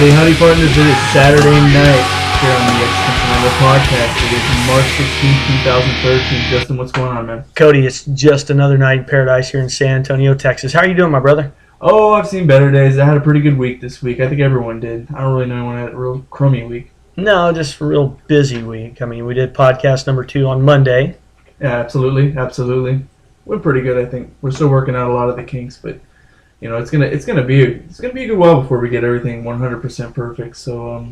Howdy, partners. It is Saturday night here on the Existential podcast. It is March 16, 2013. Justin, what's going on, man? Cody, it's just another night in paradise here in San Antonio, Texas. How are you doing, my brother? Oh, I've seen better days. I had a pretty good week this week. I think everyone did. I don't really know anyone had a real crummy week. No, just a real busy week. I mean, we did podcast number 2 on Monday. Yeah, absolutely. Went pretty good, I think. We're still working out a lot of the kinks, but you know, it's gonna be a good while before we get everything 100% perfect. So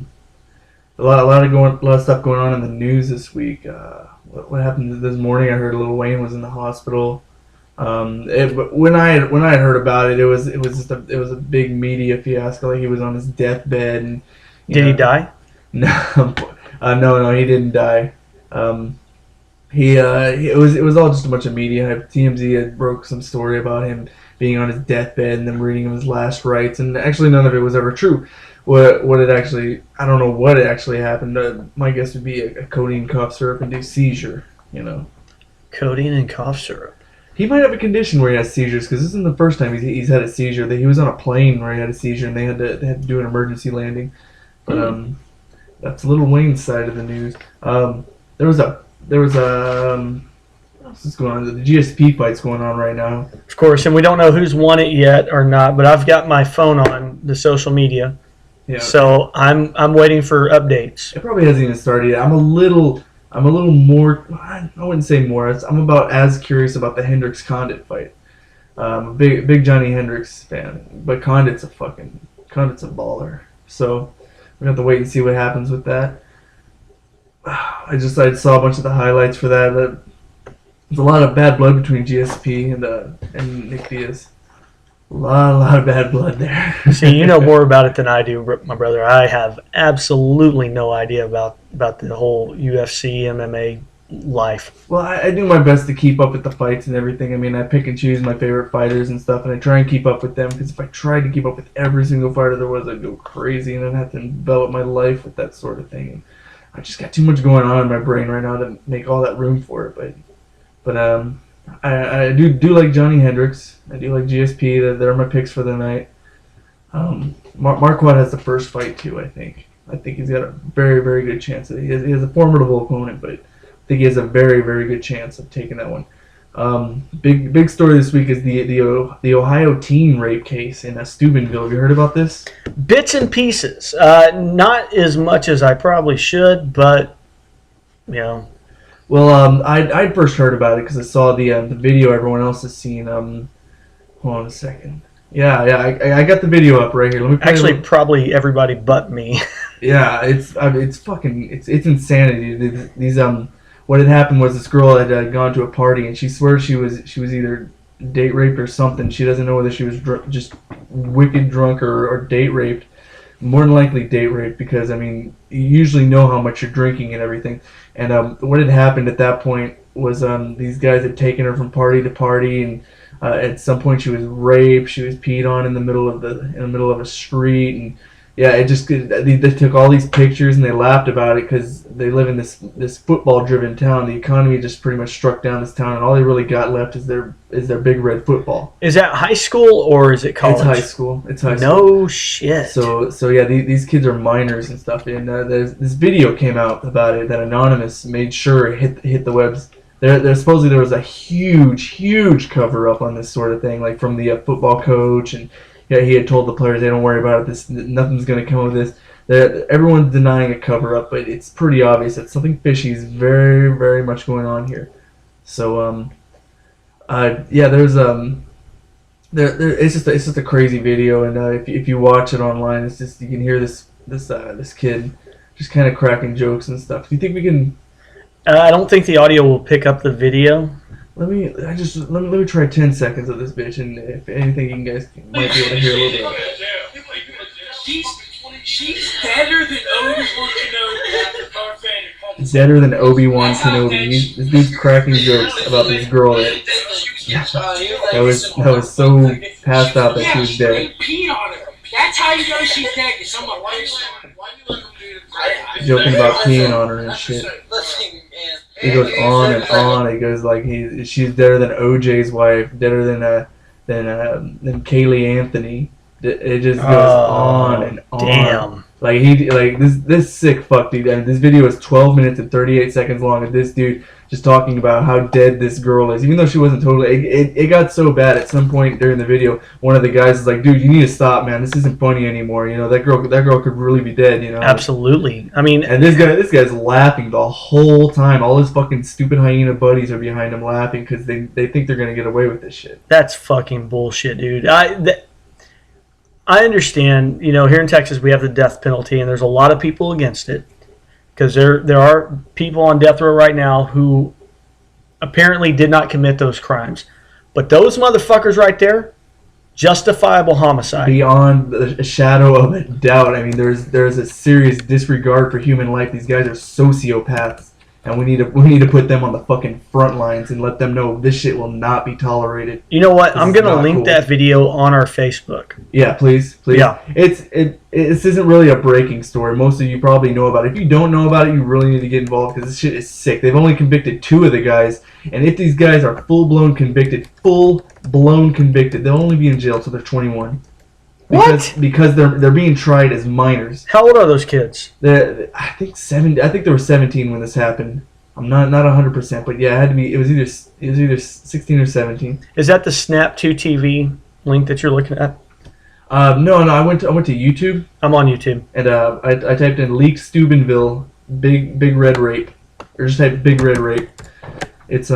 a lot of stuff going on in the news this week. What happened this morning? I heard Lil Wayne was in the hospital. When I had heard about it, it was a big media fiasco. Like he was on his deathbed. And did he die? No, no, he didn't die. It was all just a bunch of media. TMZ had broke some story about him being on his deathbed and then reading him his last rites, and actually none of it was ever true. I don't know what actually happened. My guess would be a codeine, cough syrup induced seizure. You know, codeine and cough syrup. He might have a condition where he has seizures, because this isn't the first time he's had a seizure. He was on a plane where he had a seizure, and they had to do an emergency landing. But that's Lil Wayne's side of the news. There was what's going on? The GSP fight's going on right now. Of course, and we don't know who's won it yet or not, but I've got my phone on the social media. Yeah. So I'm waiting for updates. It probably hasn't even started yet. I'm a little more, I wouldn't say more, I'm about as curious about the Hendricks-Condit fight. I'm a big Johnny Hendricks fan, but Condit's a baller. So we have to wait and see what happens with that. I saw a bunch of the highlights for that. There's a lot of bad blood between GSP and Nick Diaz. A lot of bad blood there. See, you know more about it than I do, my brother. I have absolutely no idea about the whole UFC, MMA life. Well, I do my best to keep up with the fights and everything. I mean, I pick and choose my favorite fighters and stuff, and I try and keep up with them, because if I tried to keep up with every single fighter there was, I'd go crazy, and I'd have to envelop my life with that sort of thing. I just got too much going on in my brain right now to make all that room for it, but I do like Johnny Hendricks. I do like GSP. They're my picks for the night. Marquardt has the first fight too. I think he's got a very, very good chance. He has a formidable opponent, but I think he has a very, very good chance of taking that one. Big story this week is the Ohio teen rape case in Steubenville. Have you heard about this? Bits and pieces. Not as much as I probably should, but you know. Well, I'd first heard about it because I saw the video everyone else has seen. Hold on a second. Yeah, I got the video up right here. Let me play probably everybody but me. Yeah, it's insanity. These what had happened was this girl had gone to a party, and she swears she was either date raped or something. She doesn't know whether she was just wicked drunk or date raped. More than likely date rape, because I mean, you usually know how much you're drinking and everything. And what had happened at that point was these guys had taken her from party to party, and at some point she was raped. She was peed on in the middle of a street, and yeah, they took all these pictures and they laughed about it because they live in this football-driven town. The economy just pretty much struck down this town, and all they really got left is their big red football. Is that high school or is it college? It's high school. No shit. So yeah, these kids are minors and stuff. And this video came out about it that Anonymous made sure it hit the webs. There supposedly there was a huge cover up on this sort of thing, like from the football coach, and yeah, he had told the players, "Hey, don't worry about it. Nothing's going to come of this." Everyone's denying a cover up, but it's pretty obvious that something fishy is very, very much going on here. So yeah, there's it's just a crazy video, and if you watch it online, it's just, you can hear this kid just kind of cracking jokes and stuff. Do you think we can? I don't think the audio will pick up the video. Let me try 10 seconds of this bitch, and if anything, you guys might be able to hear a little bit. She's deader than Obi-Wan Kenobi. Deader than Obi-Wan Kenobi. These cracking jokes about this girl that was so passed out that she was dead. That's how you know she's dead. Cause someone pissed on her. Joking about peeing on her and shit. It goes on and on. It goes like she's deader than OJ's wife, deader than Kaylee Anthony. It just goes on and on. Damn. Like this sick fuck dude. And this video is 12 minutes and 38 seconds long, and this dude just talking about how dead this girl is, even though she wasn't totally. It got so bad at some point during the video. One of the guys is like, "Dude, you need to stop, man. This isn't funny anymore. You know that girl could really be dead. You know." Absolutely. I mean, and this guy's laughing the whole time. All his fucking stupid hyena buddies are behind him laughing because they think they're gonna get away with this shit. That's fucking bullshit, dude. I understand, you know, here in Texas we have the death penalty, and there's a lot of people against it because there are people on death row right now who apparently did not commit those crimes. But those motherfuckers right there, justifiable homicide. Beyond a shadow of a doubt. I mean, there's a serious disregard for human life. These guys are sociopaths. And we need to put them on the fucking front lines and let them know this shit will not be tolerated. You know what? I'm gonna link that video on our Facebook. Yeah, please. Yeah. This isn't really a breaking story. Most of you probably know about it. If you don't know about it, you really need to get involved because this shit is sick. They've only convicted 2 of the guys, and if these guys are full-blown convicted, they'll only be in jail till they're 21. Because they're being tried as minors. How old are those kids? I think they were 17 when this happened. I'm not 100%, but yeah, it had to be. It was either 16 or 17. Is that the Snap 2 TV link that you're looking at? No. I went to YouTube. I'm on YouTube. And I typed in Leak Steubenville big red rape, or just typed big red rape. It's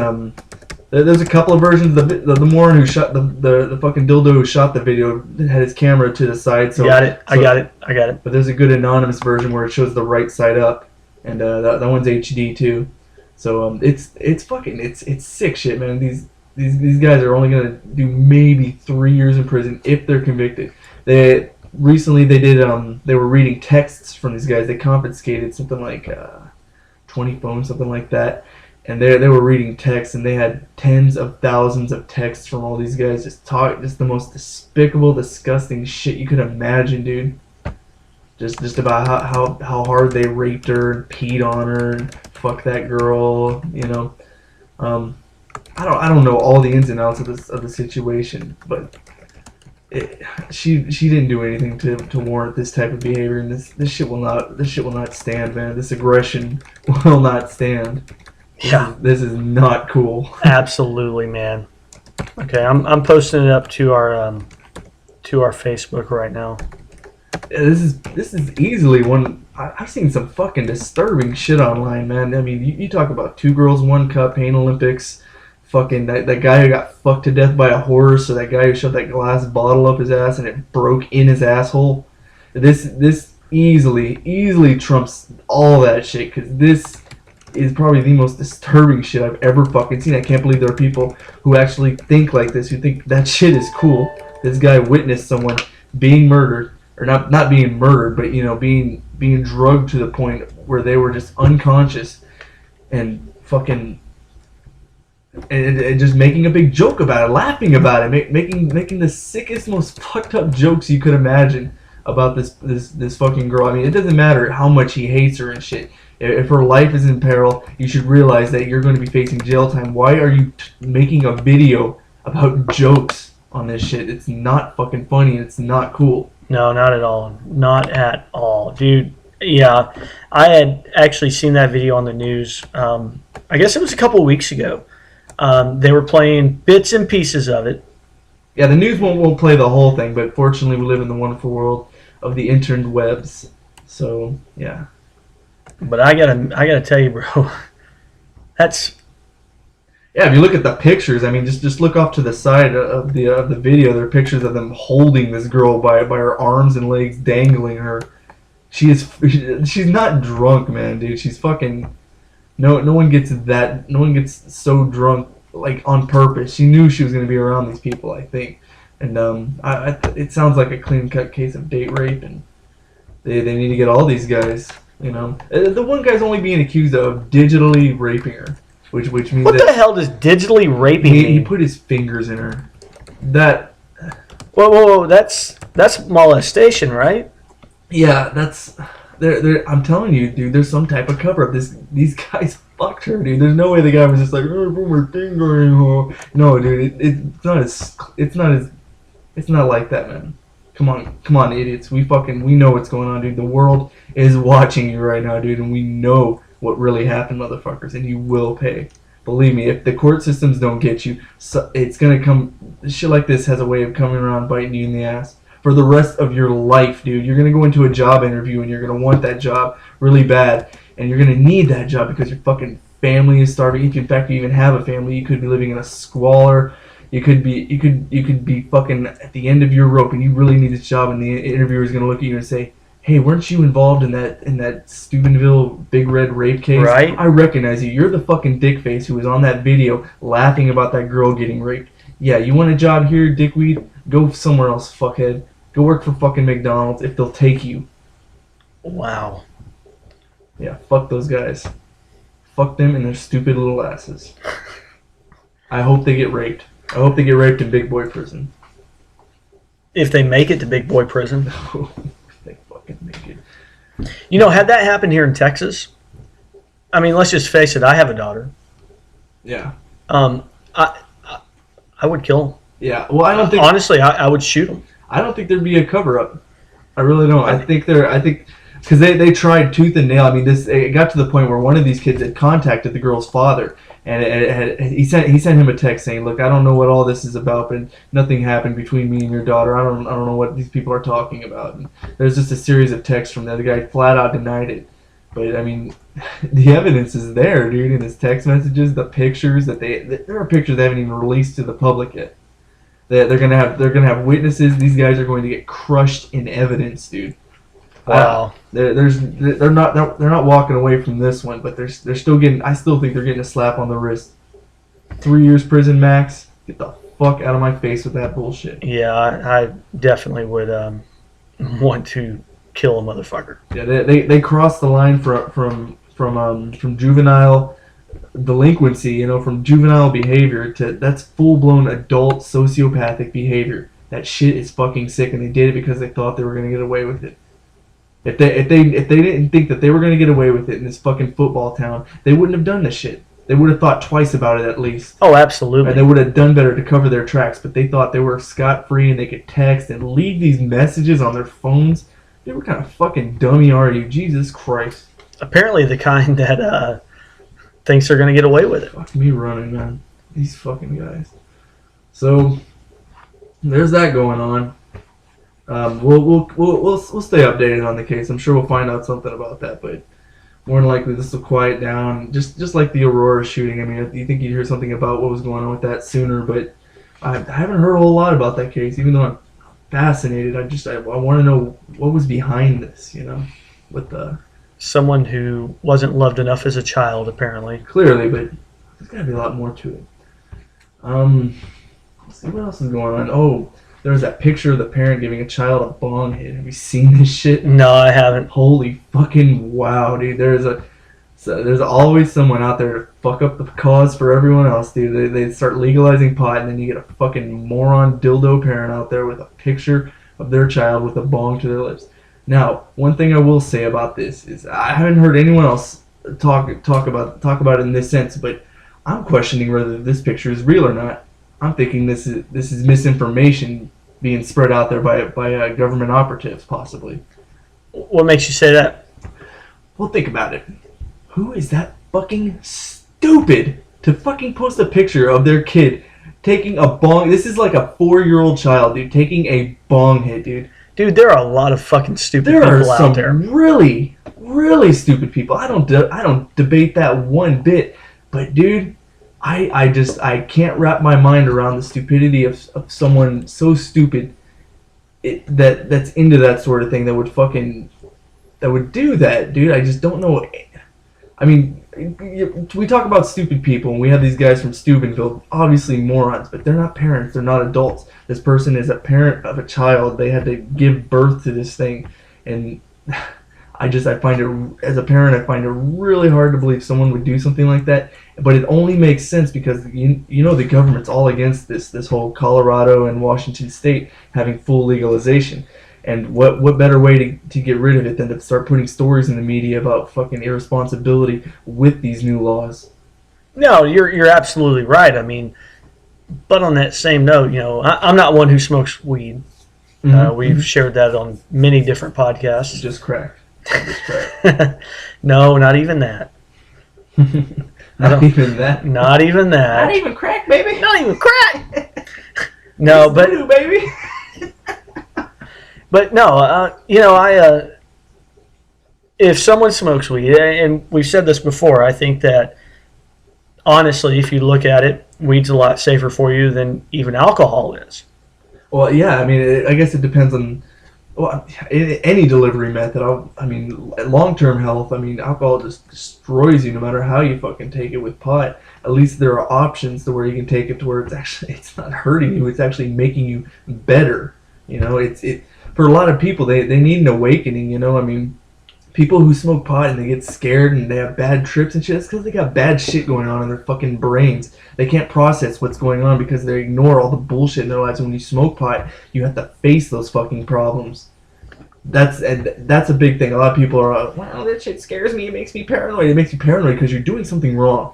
There's a couple of versions. The moron who shot the fucking dildo who shot the video had his camera to the side. So I got it. But there's a good anonymous version where it shows the right side up, and that one's HD too. So it's sick shit, man. These guys are only gonna do maybe 3 years in prison if they're convicted. They were reading texts from these guys. They confiscated something like 20 phones, something like that. And they were reading texts, and they had tens of thousands of texts from all these guys just the most despicable, disgusting shit you could imagine, dude. Just about how hard they raped her and peed on her and fucked that girl, you know. I don't know all the ins and outs of the situation, but she didn't do anything to warrant this type of behavior, and this shit will not stand, man. This aggression will not stand. This is not cool. Absolutely, man. Okay, I'm posting it up to our Facebook right now. Yeah, this is easily one. I've seen some fucking disturbing shit online, man. I mean, you talk about 2 girls, 1 cup, Pain Olympics. Fucking that guy who got fucked to death by a horse, or that guy who shoved that glass bottle up his ass and it broke in his asshole. This easily trumps all that shit, because this is probably the most disturbing shit I've ever fucking seen. I can't believe there are people who actually think like this, who think that shit is cool. This guy witnessed someone being murdered, or not being murdered, but, you know, being drugged to the point where they were just unconscious and fucking and just making a big joke about it, laughing about it, making the sickest, most fucked up jokes you could imagine about this fucking girl. I mean, it doesn't matter how much he hates her and shit. If her life is in peril, you should realize that you're going to be facing jail time. Why are you making a video about jokes on this shit? It's not fucking funny. It's not cool. No, not at all. Not at all. Dude, yeah. I had actually seen that video on the news. I guess it was a couple of weeks ago. They were playing bits and pieces of it. Yeah, the news won't play the whole thing, but fortunately we live in the wonderful world of the interwebs. So, yeah. But I gotta tell you, bro, that's... Yeah, if you look at the pictures, I mean, just look off to the side of the video. There are pictures of them holding this girl by her arms and legs, dangling her. She's not drunk, man, dude. She's fucking... No one gets so drunk, like, on purpose. She knew she was going to be around these people, I think. And it sounds like a clean-cut case of date rape, and they need to get all these guys, you know. The one guy's only being accused of digitally raping her, which means what the hell does digitally raping mean? He put his fingers in her. That Whoa, that's molestation, right? Yeah, that's I'm telling you, dude. There's some type of cover up. These guys fucked her, dude. There's no way the guy was just like, oh, put my finger in her. No, dude. It's not like that, man. Come on, idiots. We know what's going on, dude. The world is watching you right now, dude, and we know what really happened, motherfuckers, and you will pay. Believe me, if the court systems don't get you, it's gonna come. Shit like this has a way of coming around biting you in the ass for the rest of your life, dude. You're gonna go into a job interview and you're gonna want that job really bad, and you're gonna need that job because your fucking family is starving. If in fact you even have a family, you could be living in a squalor. You could be fucking at the end of your rope, and you really need this job. And the interviewer is gonna look at you and say, "Hey, weren't you involved in that Steubenville Big Red rape case? Right. I recognize you. You're the fucking dickface who was on that video laughing about that girl getting raped. Yeah, you want a job here, dickweed? Go somewhere else, fuckhead. Go work for fucking McDonald's if they'll take you." Wow. Yeah, fuck those guys. Fuck them and their stupid little asses. I hope they get raped. I hope they get raped in big boy prison. If they make it to big boy prison. If they fucking make it. You know, had that happened here in Texas, I mean, let's just face it, I have a daughter. Yeah. I would kill him. Yeah. Well, I don't think. Honestly, I would shoot him. I don't think there'd be a cover up. I really don't. I think because they tried tooth and nail. I mean, it got to the point where one of these kids had contacted the girl's father, and he sent him a text saying, "Look, I don't know what all this is about, but nothing happened between me and your daughter. I don't know what these people are talking about." And there's just a series of texts from the guy flat out denied it. But I mean, the evidence is there, dude. In his text messages, the pictures there are pictures they haven't even released to the public yet. They're gonna have witnesses. These guys are going to get crushed in evidence, dude. Wow. They're not walking away from this one, but they're still getting. I still think they're getting a slap on the wrist. 3 years prison max. Get the fuck out of my face with that bullshit. Yeah, I definitely would want to kill a motherfucker. Yeah, they crossed the line from juvenile delinquency, from juvenile behavior to that's full blown adult sociopathic behavior. That shit is fucking sick, and they did it because they thought they were gonna get away with it. If they didn't think that they were gonna get away with it in this fucking football town, they wouldn't have done this shit. They would have thought twice about it at least. Oh, absolutely. And they would have done better to cover their tracks, but they thought they were scot-free and they could text and leave these messages on their phones. They were kind of fucking dummy, are you? Jesus Christ. Apparently the kind that thinks they're going to get away with it. Fuck me running, man. These fucking guys. So, there's that going on. We'll stay updated on the case. I'm sure we'll find out something about that, but more than likely this will quiet down. Just like the Aurora shooting. I mean, you think you'd hear something about what was going on with that sooner, but I haven't heard a whole lot about that case, even though I'm fascinated. I want to know what was behind this, with the... Someone who wasn't loved enough as a child, apparently. Clearly, but there's got to be a lot more to it. Let's see what else is going on. Oh, there was that picture of the parent giving a child a bong hit. Have you seen this shit? No, I haven't. Holy fucking wow, dude. There's always someone out there to fuck up the cause for everyone else, dude. They start legalizing pot, and then you get a fucking moron dildo parent out there with a picture of their child with a bong to their lips. Now, one thing I will say about this is I haven't heard anyone else talk about it in this sense, but I'm questioning whether this picture is real or not. I'm thinking this is misinformation being spread out there by government operatives, possibly. What makes you say that? Well, think about it. Who is that fucking stupid to fucking post a picture of their kid taking a bong? This is like a 4-year-old child, dude, taking a bong hit, dude. Dude, there are a lot of fucking stupid people out there. There are some really, really stupid people. I don't debate that one bit. But dude, I can't wrap my mind around the stupidity of someone so stupid that's into that sort of thing that would do that, dude. I just don't know. I mean, we talk about stupid people, and we have these guys from Steubenville, obviously morons, but they're not parents, they're not adults. This person is a parent of a child. They had to give birth to this thing, and I find it, as a parent, I find it really hard to believe someone would do something like that. But it only makes sense because you know the government's all against this whole Colorado and Washington State having full legalization. And what better way to get rid of it than to start putting stories in the media about fucking irresponsibility with these new laws? No, you're absolutely right. I mean, but on that same note, you know, I'm not one who smokes weed. We've shared that on many different podcasts. Just crack. Just crack. No, not even that. Not even that. Not even that. Not even crack, baby. Not even crack. No, but voodoo, baby. But no, you know, if someone smokes weed, and we've said this before, I think that honestly, if you look at it, weed's a lot safer for you than even alcohol is. Well, yeah, I mean, I guess it depends on any delivery method. I mean, long-term health, I mean, alcohol just destroys you no matter how you fucking take it. With pot, at least there are options to where you can take it to where it's not hurting you, it's actually making you better. You know, for a lot of people, they need an awakening, you know. I mean, people who smoke pot and they get scared and they have bad trips and shit, it's because they got bad shit going on in their fucking brains. They can't process what's going on because they ignore all the bullshit in their lives. And when you smoke pot, you have to face those fucking problems. That's a big thing. A lot of people are, wow, that shit scares me. It makes me paranoid. It makes you paranoid because you're doing something wrong.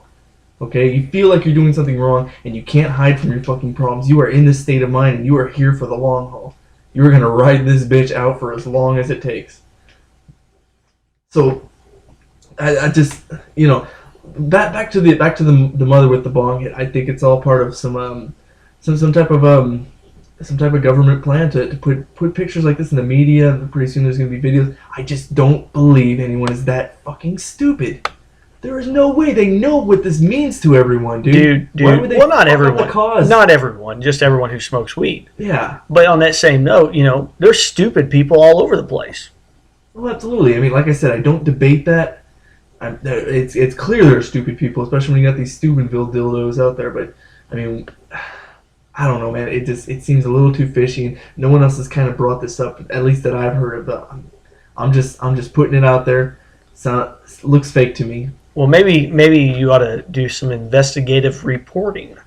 Okay? You feel like you're doing something wrong and you can't hide from your fucking problems. You are in this state of mind and you are here for the long haul. You are going to ride this bitch out for as long as it takes. So, I just, you know, back to the mother with the bong hit. I think it's all part of some type of government plan to put pictures like this in the media. Pretty soon there's gonna be videos. I just don't believe anyone is that fucking stupid. There is no way they know what this means to everyone, dude. Why would they well, not fuck up everyone. the cause? Not everyone. Just everyone who smokes weed. Yeah. But on that same note, you know, there's stupid people all over the place. Well, absolutely. I mean, like I said, I don't debate that. It's clear there are stupid people, especially when you got these Steubenville dildos out there. But I mean, I don't know, man. It seems a little too fishy, and no one else has kind of brought this up, at least that I've heard of. I'm just putting it out there. It looks fake to me. Well, maybe you ought to do some investigative reporting.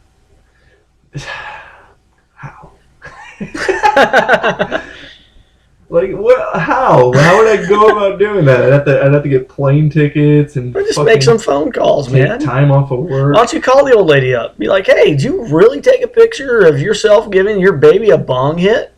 How? Like what? How? How would I go about doing that? I'd have to get plane tickets and Or just make some phone calls, man. Take time off of work. Why don't you call the old lady up? Be like, hey, did you really take a picture of yourself giving your baby a bong hit?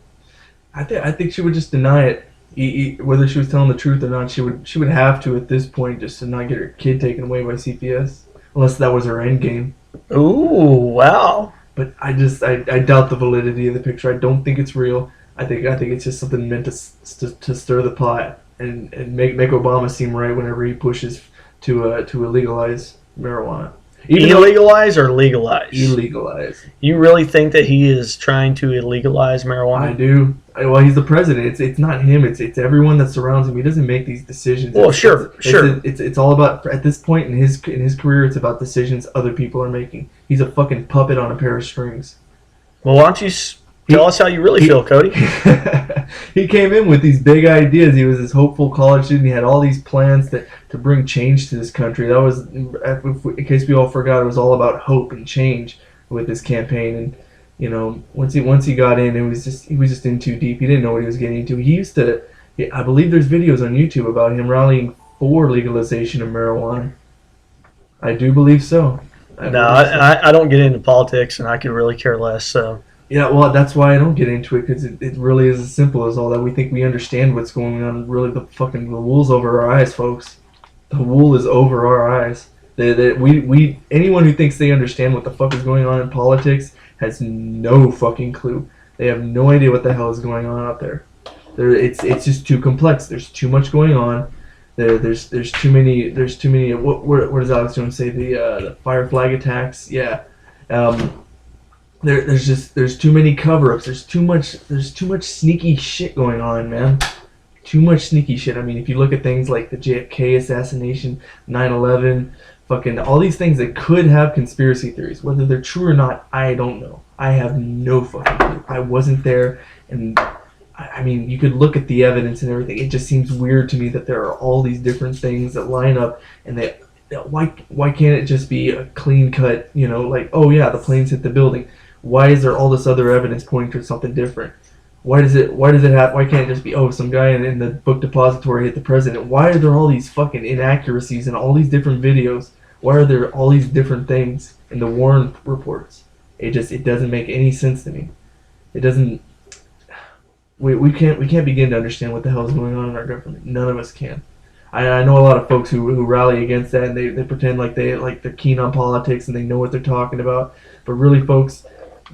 I think she would just deny it, whether she was telling the truth or not. She would have to at this point just to not get her kid taken away by CPS, unless that was her end game. Ooh, wow. But I doubt the validity of the picture. I don't think it's real. I think it's just something meant to stir the pot and make Obama seem right whenever he pushes to legalize marijuana. Illegalize or legalize? Illegalize. You really think that he is trying to illegalize marijuana? I do. Well, he's the president. It's not him. It's everyone that surrounds him. He doesn't make these decisions. Well, sure. It's all about, at this point in his career, it's about decisions other people are making. He's a fucking puppet on a pair of strings. Well, why don't you tell us how you really feel, Cody? He came in with these big ideas. He was this hopeful college student. He had all these plans to bring change to this country. That was, in case we all forgot, it was all about hope and change with this campaign. And you know, once he got in, he was just in too deep. He didn't know what he was getting into. I believe there's videos on YouTube about him rallying for legalization of marijuana. I do believe so. I don't get into politics, and I could really care less. So. Yeah, well, that's why I don't get into it, because it really is as simple as all that. We think we understand what's going on. Really, the wool's over our eyes, folks. The wool is over our eyes. Anyone who thinks they understand what the fuck is going on in politics has no fucking clue. They have no idea what the hell is going on out there. It's just too complex. There's too much going on. There's too many. What does Alex Jones say? The fire flag attacks. Yeah. There's too many cover-ups. There's too much sneaky shit going on, man. Too much sneaky shit. I mean, if you look at things like the JFK assassination, 9/11, fucking all these things that could have conspiracy theories, whether they're true or not, I don't know. I have no fucking clue. I wasn't there, and I mean, you could look at the evidence and everything. It just seems weird to me that there are all these different things that line up, and why can't it just be a clean cut? Like, oh yeah, the planes hit the building. Why is there all this other evidence pointing to something different? Why does it have? Why can't it just be, oh, some guy in the book depository hit the president? Why are there all these fucking inaccuracies in all these different videos? Why are there all these different things in the Warren reports? It doesn't make any sense to me. It doesn't. We can't begin to understand what the hell is going on in our government. None of us can. I know a lot of folks who rally against that, and they pretend like they're keen on politics and they know what they're talking about. But really, folks,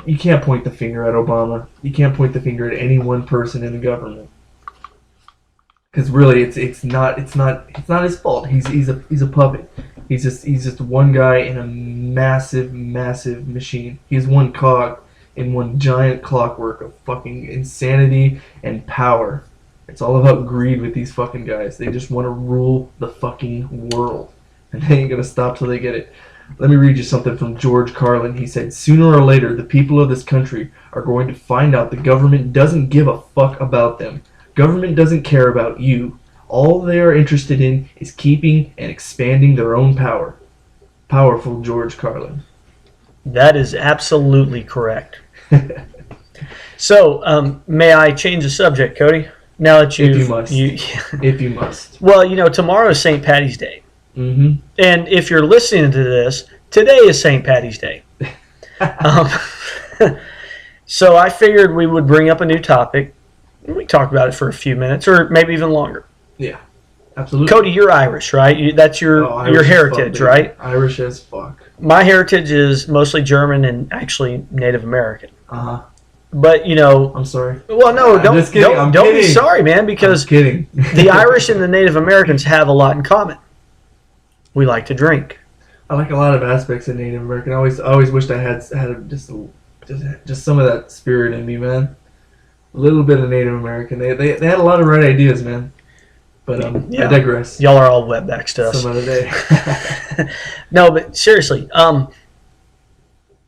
you can't point the finger at Obama. You can't point the finger at any one person in the government, because really, it's not his fault. He's a puppet. He's just one guy in a massive machine. He's one cog in one giant clockwork of fucking insanity and power. It's all about greed with these fucking guys. They just want to rule the fucking world, and they ain't gonna stop till they get it. Let me read you something from George Carlin. He said, "Sooner or later, the people of this country are going to find out the government doesn't give a fuck about them. Government doesn't care about you. All they are interested in is keeping and expanding their own power." Powerful George Carlin. That is absolutely correct. So, may I change the subject, Cody? Now that If you must. If you must. Well, tomorrow is St. Patty's Day. Mm-hmm. And if you're listening to this, today is St. Patty's Day. So I figured we would bring up a new topic. We talk about it for a few minutes, or maybe even longer. Yeah, absolutely. Cody, you're Irish, right? That's your Irish heritage, as fuck, right? Irish as fuck. My heritage is mostly German and actually Native American. Uh-huh. But, I'm sorry. well, no, I'm just kidding. I'm don't be kidding. sorry, man, because I'm kidding. the Irish and the Native Americans have a lot in common. We like to drink. I like a lot of aspects of Native American. I always wished I had just some of that spirit in me, man. A little bit of Native American. They had a lot of right ideas, man. But I digress. Y'all are all wetbacks to us. Some other day. No, but seriously,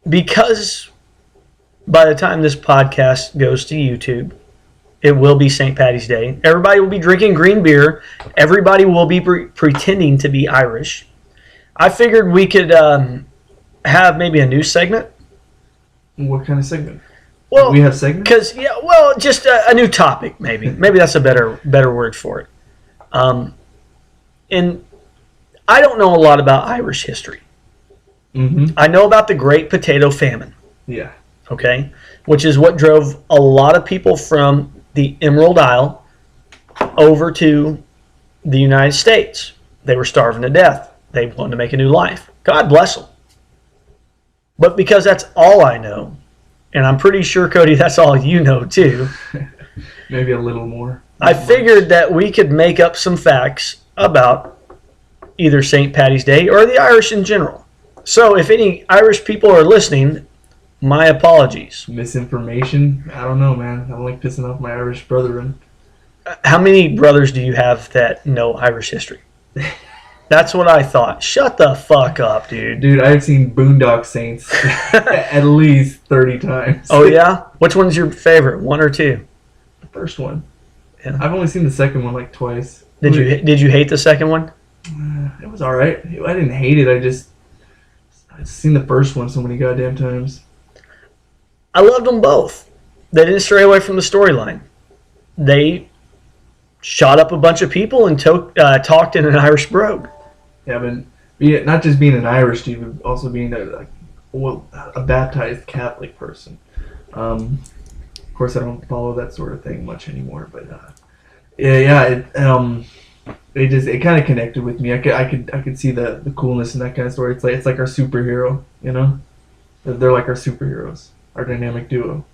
because by the time this podcast goes to YouTube, it will be St. Patty's Day. Everybody will be drinking green beer. Everybody will be pretending to be Irish. I figured we could have maybe a new segment. What kind of segment? Well, we have segments? Because just a new topic, maybe. Maybe that's a better word for it. And I don't know a lot about Irish history. Mm-hmm. I know about the Great Potato Famine. Yeah. Okay, which is what drove a lot of people from the Emerald Isle over to the United States. They were starving to death. They wanted to make a new life. God bless them. But because that's all I know, and I'm pretty sure, Cody, that's all you know too. Maybe a little more. I figured that we could make up some facts about either St. Patty's Day or the Irish in general. So if any Irish people are listening, my apologies. Misinformation? I don't know, man. I don't like pissing off my Irish brethren. How many brothers do you have that know Irish history? That's what I thought. Shut the fuck up, dude. Dude, I've seen Boondock Saints at least 30 times. Oh, yeah? Which one's your favorite? One or two? The first one. Yeah. I've only seen the second one like twice. Did you hate the second one? It was alright. I didn't hate it. I've seen the first one so many goddamn times. I loved them both. They didn't stray away from the storyline. They shot up a bunch of people and talked in an Irish brogue. Yeah, but not just being an Irish dude, but also being a baptized Catholic person. Of course, I don't follow that sort of thing much anymore, but it kind of connected with me. I could see the coolness in that kind of story. It's like our superhero, you know. They're like our superheroes, our dynamic duo.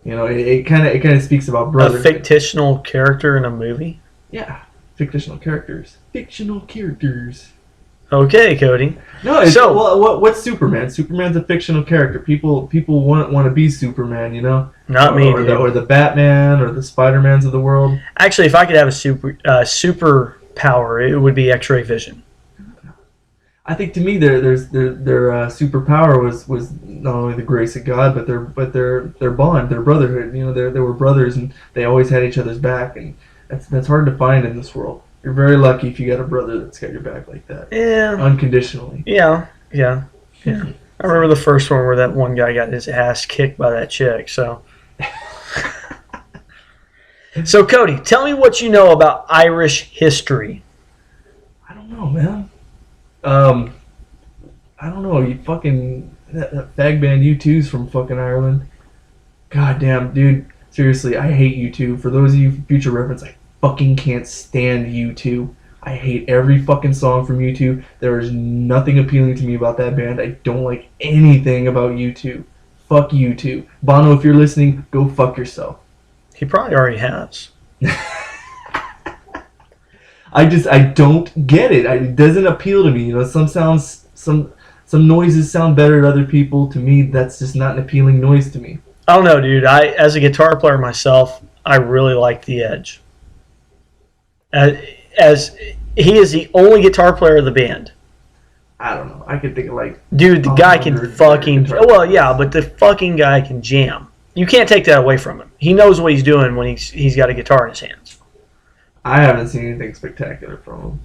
You know, it kind of speaks about brothers. A fictional character in a movie? Yeah, fictional characters. Fictional characters. Okay, Cody. No, what's Superman? Superman's a fictional character. People want to be Superman, you know. Not me, dude. Or the Batman, or the Spider-Mans of the world. Actually, if I could have a super power, it would be X-ray vision. I think to me their superpower was not only the grace of God, but their bond, their brotherhood. You know, they were brothers and they always had each other's back, and that's hard to find in this world. You're very lucky if you got a brother that's got your back like that, Yeah. unconditionally. Yeah. I remember the first one where that one guy got his ass kicked by that chick. So, so Cody, tell me what you know about Irish history. I don't know, man. I don't know. You fucking that fag band U2's from fucking Ireland. God damn, dude. Seriously, I hate U2. For those of you future reference, I fucking can't stand U2. I hate every fucking song from U2. There is nothing appealing to me about that band. I don't like anything about U2. Fuck U2. Bono, if you're listening, go fuck yourself. He probably already has. I don't get it. It doesn't appeal to me. You know, some noises sound better to other people. To me, that's just not an appealing noise to me. I don't know, dude. As a guitar player myself, I really like The Edge. As he is the only guitar player of the band. I don't know. I could think of like... Dude, the guy can 100 fucking... guitar Well, players. yeah, but the fucking guy can jam. You can't take that away from him. He knows what he's doing when he's got a guitar in his hands. I haven't seen anything spectacular from him.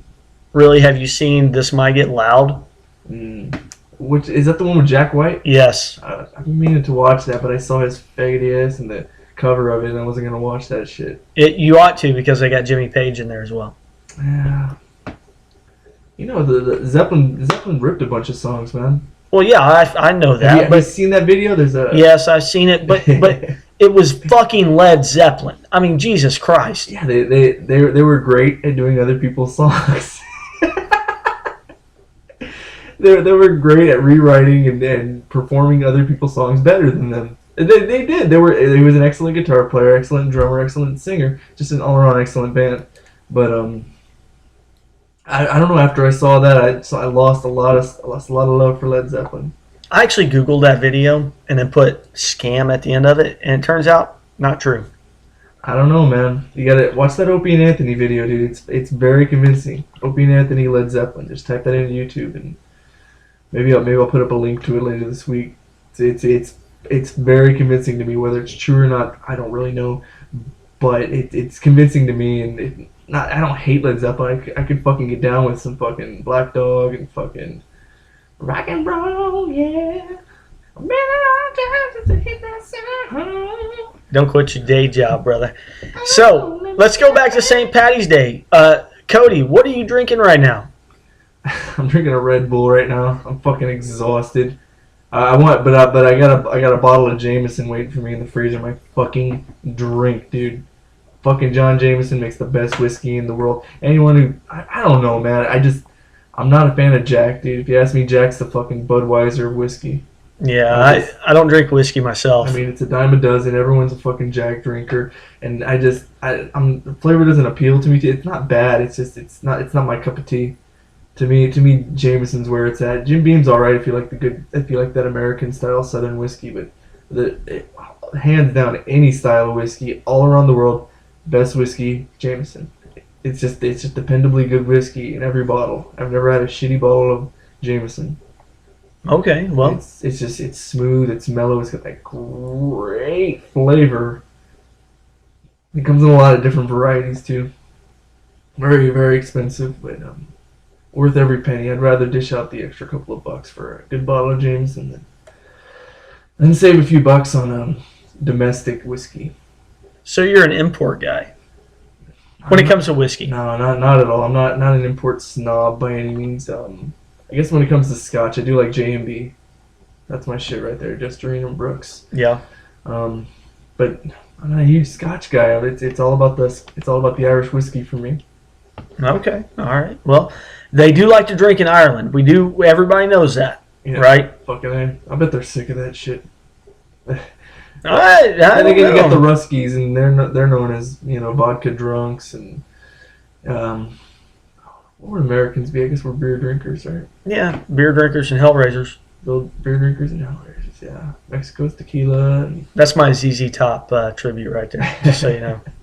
Really, have you seen This Might Get Loud? Which is that the one with Jack White? Yes. I've been meaning to watch that, but I saw his faggoty ass and the cover of it, and I wasn't gonna watch that shit. You ought to, because they got Jimmy Page in there as well. Yeah. You know, the Zeppelin ripped a bunch of songs, man. Well, yeah, I know that. Have you seen that video? There's a... Yes, I've seen it, but it was fucking Led Zeppelin. I mean, Jesus Christ. Yeah, they were great at doing other people's songs. they were great at rewriting and performing other people's songs better than them. They did. He was an excellent guitar player, excellent drummer, excellent singer, just an all around excellent band. But I don't know. After I saw that, I lost a lot of love for Led Zeppelin. I actually Googled that video and then put scam at the end of it, and it turns out not true. I don't know, man. You gotta watch that Opie and Anthony video, dude. It's very convincing. Opie and Anthony, Led Zeppelin. Just type that into YouTube, and maybe I'll put up a link to it later this week. It's very convincing to me. Whether it's true or not, I don't really know, but it's convincing to me. And I don't hate Led Zeppelin. I could fucking get down with some fucking Black Dog and fucking rock and roll, yeah. Don't quit your day job, brother. So, let's go back to St. Patty's Day. Cody, what are you drinking right now? I'm drinking a Red Bull right now. I'm fucking exhausted. I got a bottle of Jameson waiting for me in the freezer. My fucking drink, dude. Fucking John Jameson makes the best whiskey in the world. Anyone who I don't know, man. I'm not a fan of Jack, dude. If you ask me, Jack's the fucking Budweiser whiskey. Yeah, I don't drink whiskey myself. I mean, it's a dime a dozen. Everyone's a fucking Jack drinker, and the flavor doesn't appeal to me. It's not bad. It's just it's not my cup of tea. To me, Jameson's where it's at. Jim Beam's all right if you like that American style Southern whiskey, but hands down any style of whiskey all around the world, best whiskey Jameson. It's just dependably good whiskey in every bottle. I've never had a shitty bottle of Jameson. Okay, well, it's smooth, it's mellow, it's got that great flavor. It comes in a lot of different varieties too. Very, very expensive, but worth every penny. I'd rather dish out the extra couple of bucks for a good bottle of Jameson than save a few bucks on domestic whiskey. so you're an import guy when it comes to whiskey. No, not at all. I'm not an import snob by any means. I guess when it comes to Scotch, I do like J&B. That's my shit right there, Justerine and Brooks. Yeah. But I'm not a huge Scotch guy. It's all about the Irish whiskey for me. Okay. All right. Well, they do like to drink in Ireland. We do. Everybody knows that, Yeah, right? Fucking I bet they're sick of that shit. I think you don't got the know. Ruskies, and they're known as vodka drunks, and what would Americans be? I guess we're beer drinkers, right? Yeah, beer drinkers and hellraisers. Beer drinkers and hellraisers, yeah. Mexico's tequila. And That's my ZZ Top tribute right there, just so you know. nothing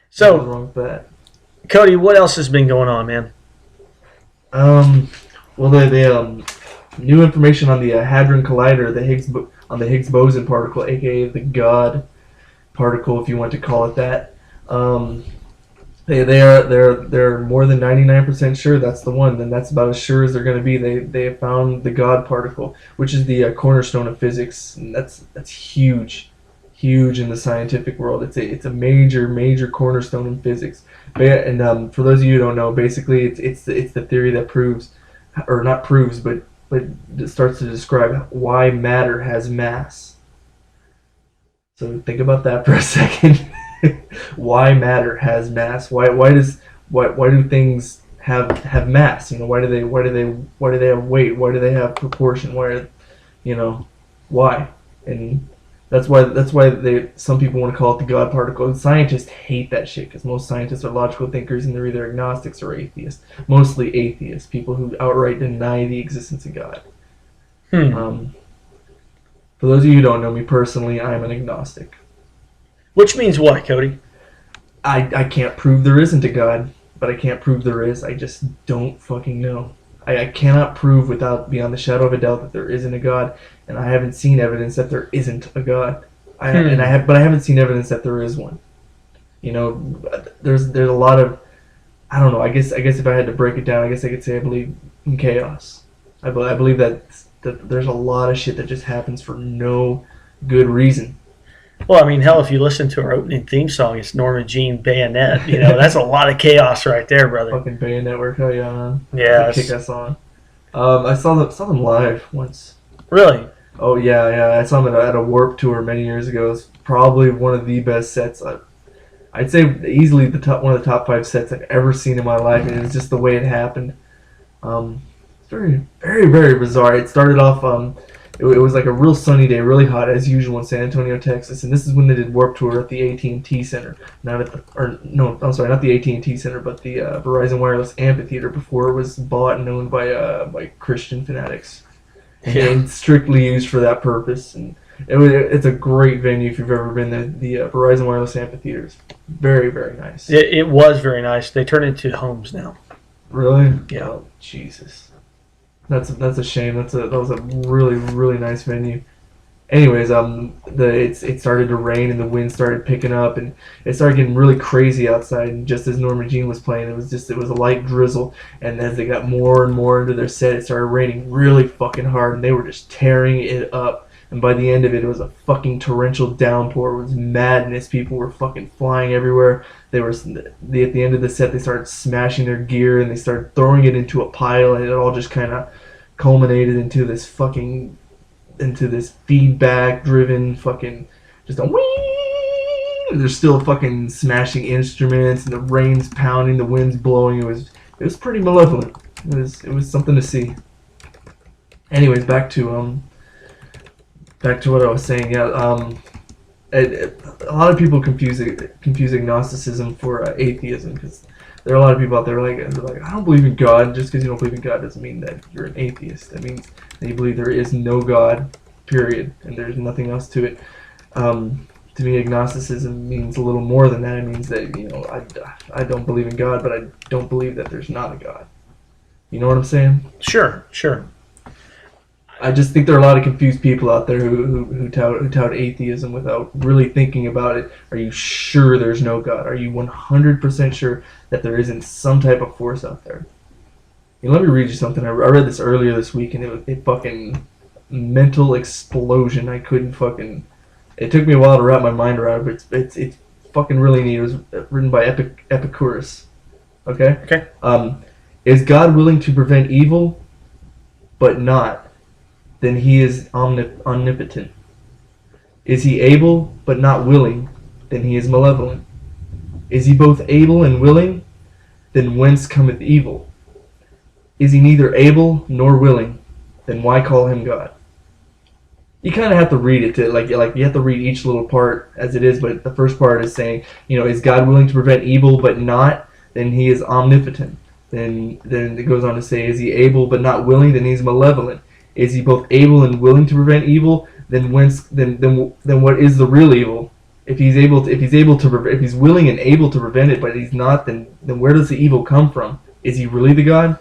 So, wrong with that. Cody, what else has been going on, man? Well, new information on the Hadron Collider, on the Higgs boson particle, aka the God particle, if you want to call it that. They're more than 99% sure that's the one. And that's about as sure as they're going to be. They have found the God particle, which is the cornerstone of physics, and that's huge, huge in the scientific world. It's a major cornerstone in physics. And for those of you who don't know, basically it's the theory that proves, or not proves, but it starts to describe why matter has mass. So think about that for a second. Why matter has mass? Why do things have mass? Why do they have weight? Why do they have proportion? Why? And that's why some people want to call it the God particle. And scientists hate that shit because most scientists are logical thinkers and they're either agnostics or atheists. Mostly atheists, people who outright deny the existence of God. For those of you who don't know me personally, I'm an agnostic. Which means what, Cody? I can't prove there isn't a God, but I can't prove there is. I just don't fucking know. I cannot prove beyond the shadow of a doubt that there isn't a God, and I haven't seen evidence that there isn't a God. But I haven't seen evidence that there is one. There's a lot of, I don't know. I guess if I had to break it down, I guess I could say I believe in chaos. I believe that there's a lot of shit that just happens for no good reason. Well, I mean, hell, if you listen to our opening theme song, it's Norma Jean Bayonet. That's a lot of chaos right there, brother. Fucking Bayonet work, hell yeah, man. Yeah. Kick that song. I saw them live once. Really? Oh yeah. I saw them at a Warped tour many years ago. It's probably one of the best sets. I'd say easily one of the top 5 sets I've ever seen in my life, and it was just the way it happened. It's very, very, very bizarre. It started off. It was like a real sunny day, really hot as usual in San Antonio, Texas, and this is when they did Warped Tour at the AT&T Center. Not the AT&T Center, but the Verizon Wireless Amphitheater before it was bought and owned by Christian fanatics, and strictly used for that purpose. And it's a great venue if you've ever been there. The Verizon Wireless Amphitheater is very, very nice. It was very nice. They turned it into homes now. Really? Yeah. Oh, Jesus. That's a shame. That was a really, really nice venue. Anyways, it started to rain and the wind started picking up and it started getting really crazy outside. And just as Norma Jean was playing, it was a light drizzle. And as they got more and more into their set, it started raining really fucking hard, and they were just tearing it up. And by the end of it, it was a fucking torrential downpour. It was madness. People were fucking flying everywhere. At the end of the set, they started smashing their gear and they started throwing it into a pile, and it all just kind of culminated into this feedback-driven fucking just a whee. They're still fucking smashing instruments, and the rain's pounding, the wind's blowing. It was pretty malevolent. It was something to see. Anyways, back to what I was saying. Yeah, a lot of people confuse agnosticism for atheism, because there are a lot of people out there they're like, I don't believe in God. Just because you don't believe in God doesn't mean that you're an atheist. That means that you believe there is no God, period, and there's nothing else to it. To me, agnosticism means a little more than that. It means that I don't believe in God, but I don't believe that there's not a God. You know what I'm saying? Sure. I just think there are a lot of confused people out there who tout atheism without really thinking about it. Are you sure there's no God? Are you 100% sure that there isn't some type of force out there? Let me read you something. I read this earlier this week, and it was a fucking mental explosion. It took me a while to wrap my mind around it, but it's fucking really neat. It was written by Epicurus. Okay? Okay. Is God willing to prevent evil, but not? Then he is omnipotent. Is he able but not willing? Then he is malevolent. Is he both able and willing? Then whence cometh evil? Is he neither able nor willing? Then why call him God? You kind of have to read it to you have to read each little part as it is. But the first part is saying, is God willing to prevent evil but not? Then he is omnipotent. Then it goes on to say, is he able but not willing? Then he's malevolent. Is he both able and willing to prevent evil? Then what is the real evil? If he's willing and able to prevent it, but he's not, then where does the evil come from? Is he really the God?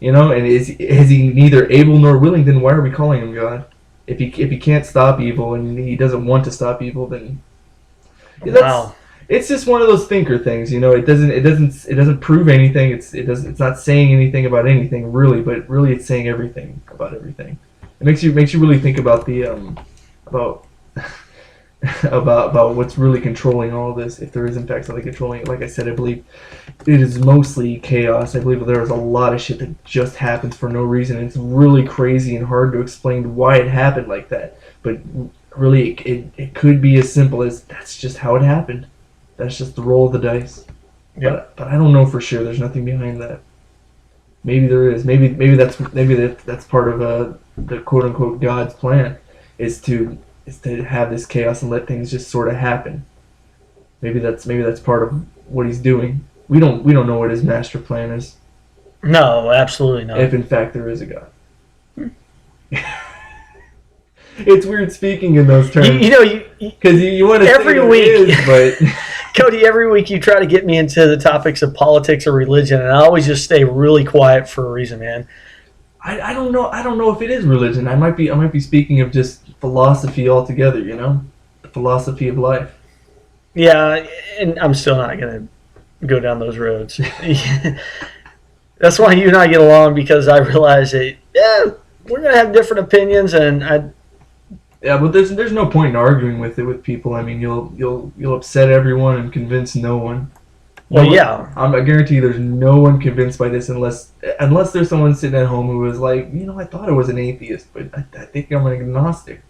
You know, and is he neither able nor willing? Then why are we calling him God? If he can't stop evil and he doesn't want to stop evil, then Wow. It's just one of those thinker things. You know, it doesn't prove anything. It's not saying anything about anything really, but really it's saying everything about everything. It makes you really think about the about about what's really controlling all this, if there is in fact something controlling it. Like I said, I believe it is mostly chaos. I believe there is a lot of shit that just happens for no reason. It's really crazy and hard to explain why it happened like that. But really, it could be as simple as that's just how it happened. That's just the roll of the dice. Yep. But I don't know for sure. There's nothing behind that. Maybe there is. Maybe that's part of the quote unquote God's plan is to have this chaos and let things just sort of happen. Maybe that's part of what he's doing. We don't know what his master plan is. No, absolutely not. If in fact there is a God. It's weird speaking in those terms. Because you want to every say there week, is, but Cody, every week you try to get me into the topics of politics or religion, and I always just stay really quiet for a reason, man. I don't know. I don't know if it is religion. I might be speaking of just philosophy altogether. You know, the philosophy of life. Yeah, and I'm still not gonna go down those roads. That's why you and I get along, because I realize that we're gonna have different opinions, and Yeah, but there's no point in arguing with it with people. I mean, you'll upset everyone and convince no one. Well, yeah. I guarantee you there's no one convinced by this unless there's someone sitting at home who is like, I thought I was an atheist, but I think I'm an agnostic.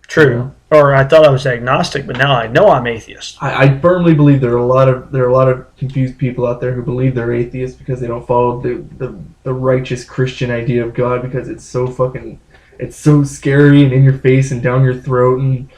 True. Or I thought I was agnostic, but now I know I'm atheist. I firmly believe there are a lot of confused people out there who believe they're atheists because they don't follow the righteous Christian idea of God, because it's so scary and in your face and down your throat, and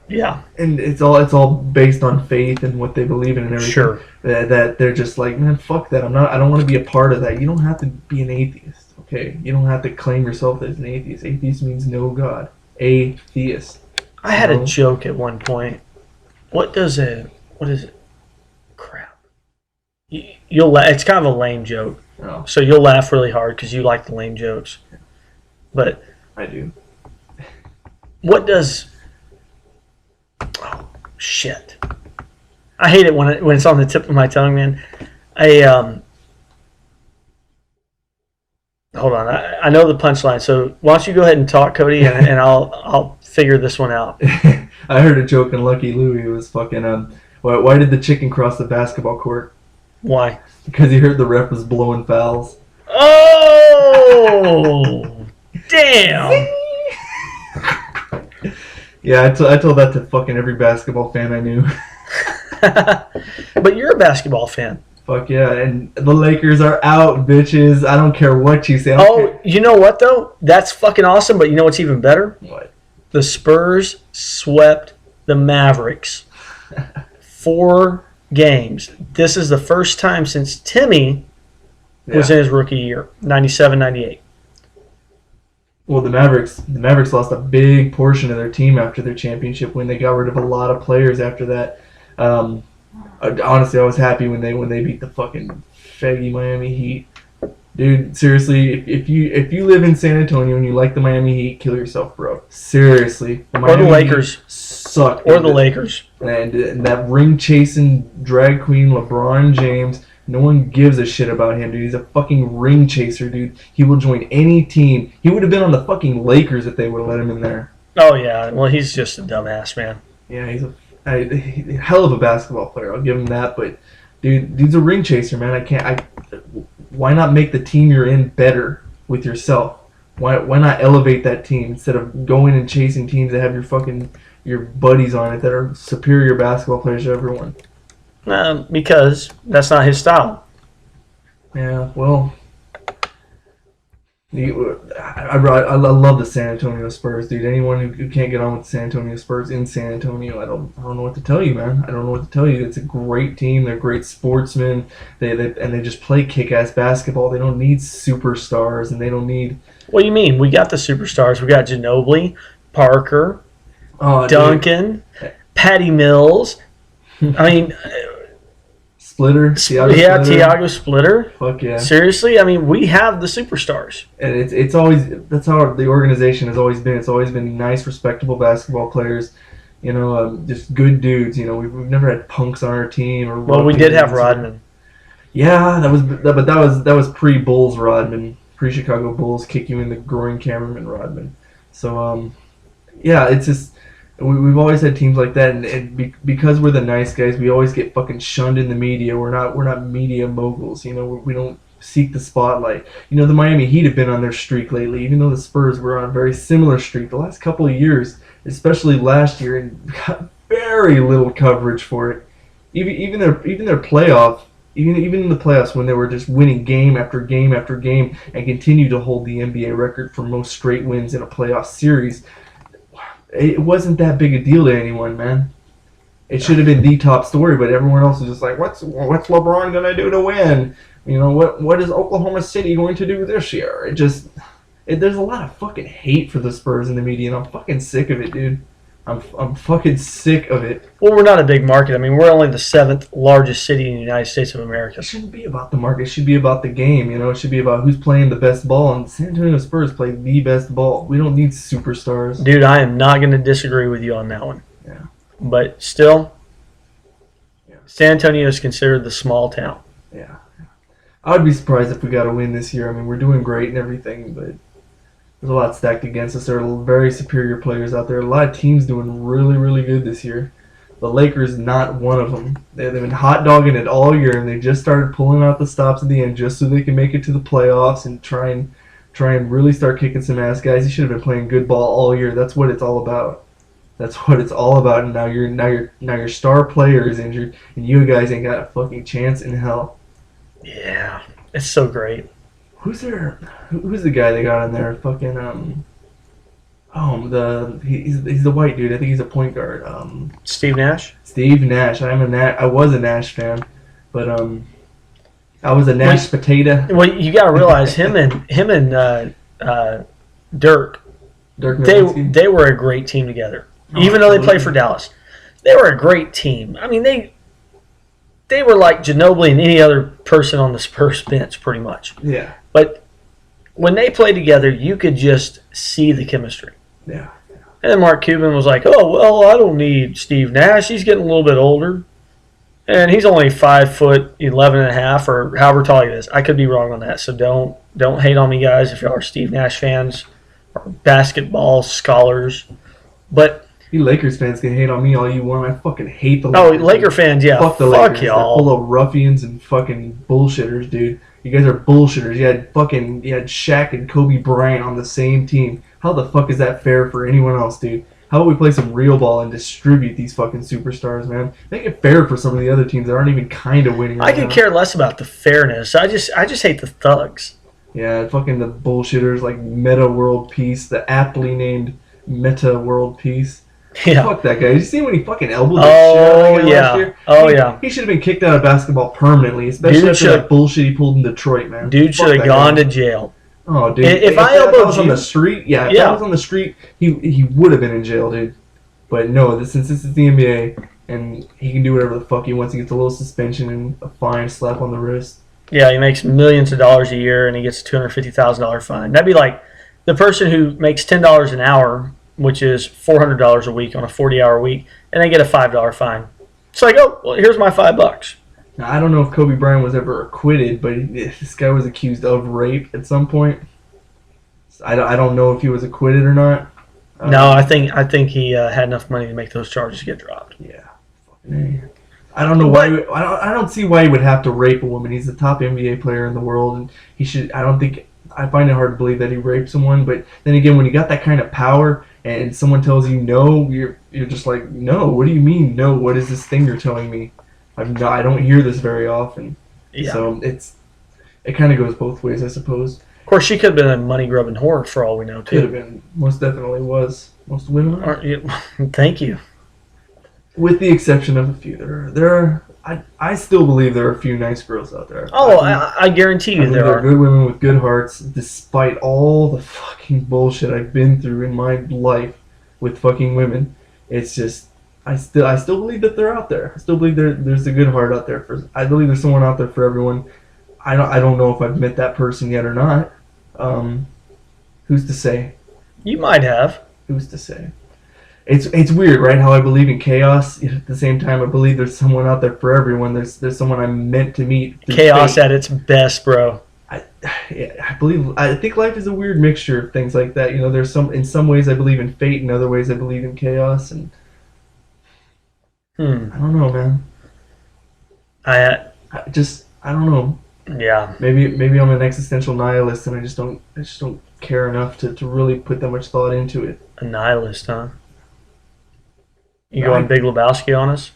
yeah, and it's all based on faith and what they believe in and everything. Sure. That they're just like, man, fuck that. I don't want to be a part of that. You don't have to be an atheist, okay? You don't have to claim yourself as an atheist. Atheist means no God. Atheist. I had a joke at one point. What is it? Crap. You'll laugh. It's kind of a lame joke. Oh. So you'll laugh really hard because you like the lame jokes. But I do. What does... Oh, shit. I hate it when it's on the tip of my tongue, man. Hold on. I know the punchline, so why don't you go ahead and talk, Cody, and I'll figure this one out. I heard a joke in Lucky Louie. It was fucking why did the chicken cross the basketball court? Why? Because he heard the ref was blowing fouls. Oh! Damn! Yeah, I told that to fucking every basketball fan I knew. But you're a basketball fan. Fuck yeah, and the Lakers are out, bitches. I don't care what you say. You know what, though? That's fucking awesome, but you know what's even better? What? The Spurs swept the Mavericks. 4 games. This is the first time since Timmy was in his rookie year, 97, 98. Well, the Mavericks lost a big portion of their team after their championship win. They got rid of a lot of players after that. Honestly, I was happy when they beat the fucking faggy Miami Heat. Dude, seriously, if you live in San Antonio and you like the Miami Heat, kill yourself, bro. Seriously. Or the Lakers. Suck. Or the Lakers. And that ring-chasing drag queen LeBron James, no one gives a shit about him, dude. He's a fucking ring chaser, dude. He will join any team. He would have been on the fucking Lakers if they would have let him in there. Oh, yeah. Well, he's just a dumbass, man. Yeah, he's a hell of a basketball player. I'll give him that. But, dude's a ring chaser, man. Why not make the team you're in better with yourself? Why not elevate that team instead of going and chasing teams that have your buddies on it that are superior basketball players to everyone? Because that's not his style. Yeah, well, I love the San Antonio Spurs, dude. Anyone who can't get on with the San Antonio Spurs in San Antonio, I don't know what to tell you, man. I don't know what to tell you. It's a great team. They're great sportsmen. They just play kick-ass basketball. They don't need superstars, and they don't need... What do you mean? We got the superstars. We got Ginobili, Parker, Duncan, Patty Mills. I mean, Splitter. Yeah, Tiago Splitter. Fuck yeah. Seriously, I mean, we have the superstars. And it's always, that's how the organization has always been. It's always been nice, respectable basketball players. You know, just good dudes. You know, we've never had punks on our team or. Well, we did have Rodman. Yeah, but that was pre-Bulls Rodman, pre-Chicago Bulls kick you in the groin cameraman Rodman. So yeah, it's just we've always had teams like that, and because we're the nice guys, we always get fucking shunned in the media. We're not media moguls. You know, we don't seek the spotlight. You know, the Miami Heat have been on their streak lately, even though the Spurs were on a very similar streak the last couple of years, especially last year, and got very little coverage for it. Even their playoff, even in the playoffs when they were just winning game after game after game and continue to hold the NBA record for most straight wins in a playoff series, it wasn't that big a deal to anyone, man. It should have been the top story, but everyone else was just like, what's LeBron gonna do to win? You know, what is Oklahoma City going to do this year? There's a lot of fucking hate for the Spurs in the media, and I'm fucking sick of it, dude. I'm fucking sick of it. Well, we're not a big market. I mean, we're only the 7th largest city in the United States of America. It shouldn't be about the market. It should be about the game, you know? It should be about who's playing the best ball, and San Antonio Spurs play the best ball. We don't need superstars. Dude, I am not going to disagree with you on that one. Yeah. But still, San Antonio is considered the small town. Yeah. I would be surprised if we got a win this year. I mean, we're doing great and everything, but there's a lot stacked against us. There are very superior players out there. A lot of teams doing really, really good this year. The Lakers, not one of them. They've been hot dogging it all year, and they just started pulling out the stops at the end just so they can make it to the playoffs and try and really start kicking some ass. Guys, you should have been playing good ball all year. That's what it's all about. That's what it's all about. And now your star player is injured, and you guys ain't got a fucking chance in hell. Yeah, it's so great. Who's the guy they got in there? Fucking he's the white dude. I think he's a point guard. Steve Nash. Steve Nash. I was a Nash fan, but I was a Nash potato. Well, you got to realize him and Dirk. Nowitzki? They were a great team together. Even though they played for Dallas, they were a great team. I mean, they were like Ginobili and any other person on the Spurs bench, pretty much. Yeah. But when they played together, you could just see the chemistry. Yeah. And then Mark Cuban was like, "Oh well, I don't need Steve Nash. He's getting a little bit older, and he's only 5'11.5" or however tall he is. I could be wrong on that, so don't hate on me, guys, if you are Steve Nash fans or basketball scholars. But you Lakers fans can hate on me all you want. I fucking hate the Lakers. Oh, Laker fans, yeah. Fuck the Fuck Lakers. y'all. They're full of ruffians and fucking bullshitters, dude. You guys are bullshitters. You had Shaq and Kobe Bryant on the same team. How the fuck is that fair for anyone else, dude? How about we play some real ball and distribute these fucking superstars, man? Make it fair for some of the other teams that aren't even kind of winning right I could now. care less about the fairness. I just hate the thugs. Yeah, fucking the bullshitters like Meta World Peace, the aptly named Meta World Peace. Yeah. Fuck that guy. Did you see when he fucking elbowed the shit out of that guy last year? Oh, He should have been kicked out of basketball permanently, especially after that bullshit he pulled in Detroit, man. Dude should have gone to jail. Oh, dude. If I elbowed was you on the street, if I was on the street, he would have been in jail, dude. But no, since this is the NBA, and he can do whatever the fuck he wants, he gets a little suspension and a fine, slap on the wrist. Yeah, he makes millions of dollars a year, and he gets a $250,000 fine. That'd be like the person who makes $10 an hour, which is $400 a week on a 40-hour week, and they get a $5 fine. It's like, oh, well, here's my $5. Now, I don't know if Kobe Bryant was ever acquitted, but this guy was accused of rape at some point. I don't know if he was acquitted or not. No, I think he had enough money to make those charges get dropped. Yeah. I don't know why. I don't see why he would have to rape a woman. He's the top NBA player in the world, and he should. I find it hard to believe that he raped someone. But then again, when you got that kind of power, and someone tells you no, you're just like, no. What do you mean no? What is this thing you're telling me? I don't hear this very often. Yeah. So it kind of goes both ways, I suppose. Of course, she could have been a money-grubbing whore for all we know, too. Could have been. Most definitely was. Most women are. Thank you. With the exception of a few. There are I still believe there are a few nice girls out there. Oh, I guarantee you there are. Good women with good hearts, despite all the fucking bullshit I've been through in my life with fucking women. It's just, I still believe that they're out there. I still believe there's a good heart out there I believe there's someone out there for everyone. I don't know if I've met that person yet or not. Who's to say? You might have. Who's to say? It's weird, right? How I believe in chaos, yet at the same time I believe there's someone out there for everyone. There's someone I'm meant to meet. Chaos at its best, bro. I think life is a weird mixture of things like that. You know, in some ways I believe in fate, in other ways I believe in chaos, and I don't know, man. I don't know. Yeah. Maybe I'm an existential nihilist, and I just don't care enough to really put that much thought into it. A nihilist, huh? You going Big Lebowski on us?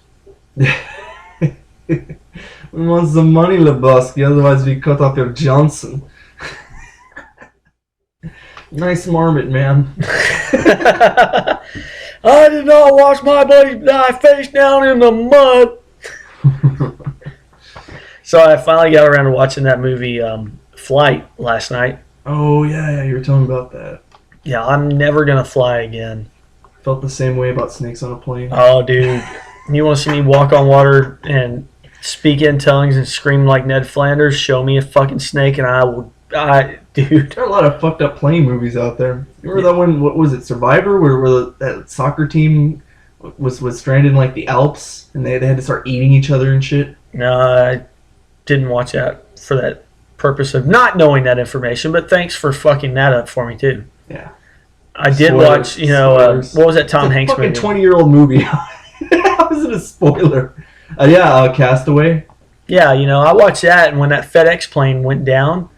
We want some money, Lebowski, otherwise we cut off your Johnson. Nice marmot, man. I did not wash my bloody face down in the mud. So I finally got around to watching that movie Flight last night. Oh, yeah, you were telling me about that. Yeah, I'm never going to fly again. Felt the same way about snakes on a plane. Oh, dude. You want to see me walk on water and speak in tongues and scream like Ned Flanders? Show me a fucking snake and dude. There are a lot of fucked up plane movies out there. You remember that one, what was it, Survivor, where that soccer team was stranded in like the Alps and they had to start eating each other and shit? No, I didn't watch that for that purpose of not knowing that information, but thanks for fucking that up for me too. Yeah. I did watch, what was that Tom Hanks movie? It's a fucking 20-year-old movie. How is it a spoiler? Castaway. Yeah, I watched that, and when that FedEx plane went down,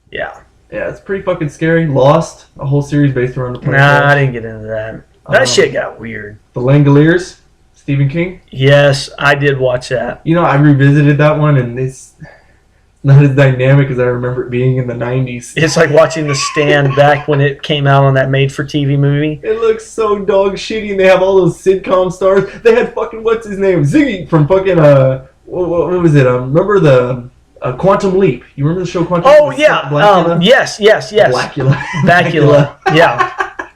yeah. Yeah, it's pretty fucking scary. Lost, a whole series based around the plane. Nah, I didn't get into that. That shit got weird. The Langoliers, Stephen King. Yes, I did watch that. I revisited that one, and it's not as dynamic as I remember it being in the 90s. It's like watching The Stand back when it came out on that made-for-TV movie. It looks so dog shitty, and they have all those sitcom stars. They had fucking, what's his name? Ziggy from fucking, what was it? Remember the Quantum Leap? You remember the show Quantum Leap? Oh, yeah. Yes. Blackula. Yeah.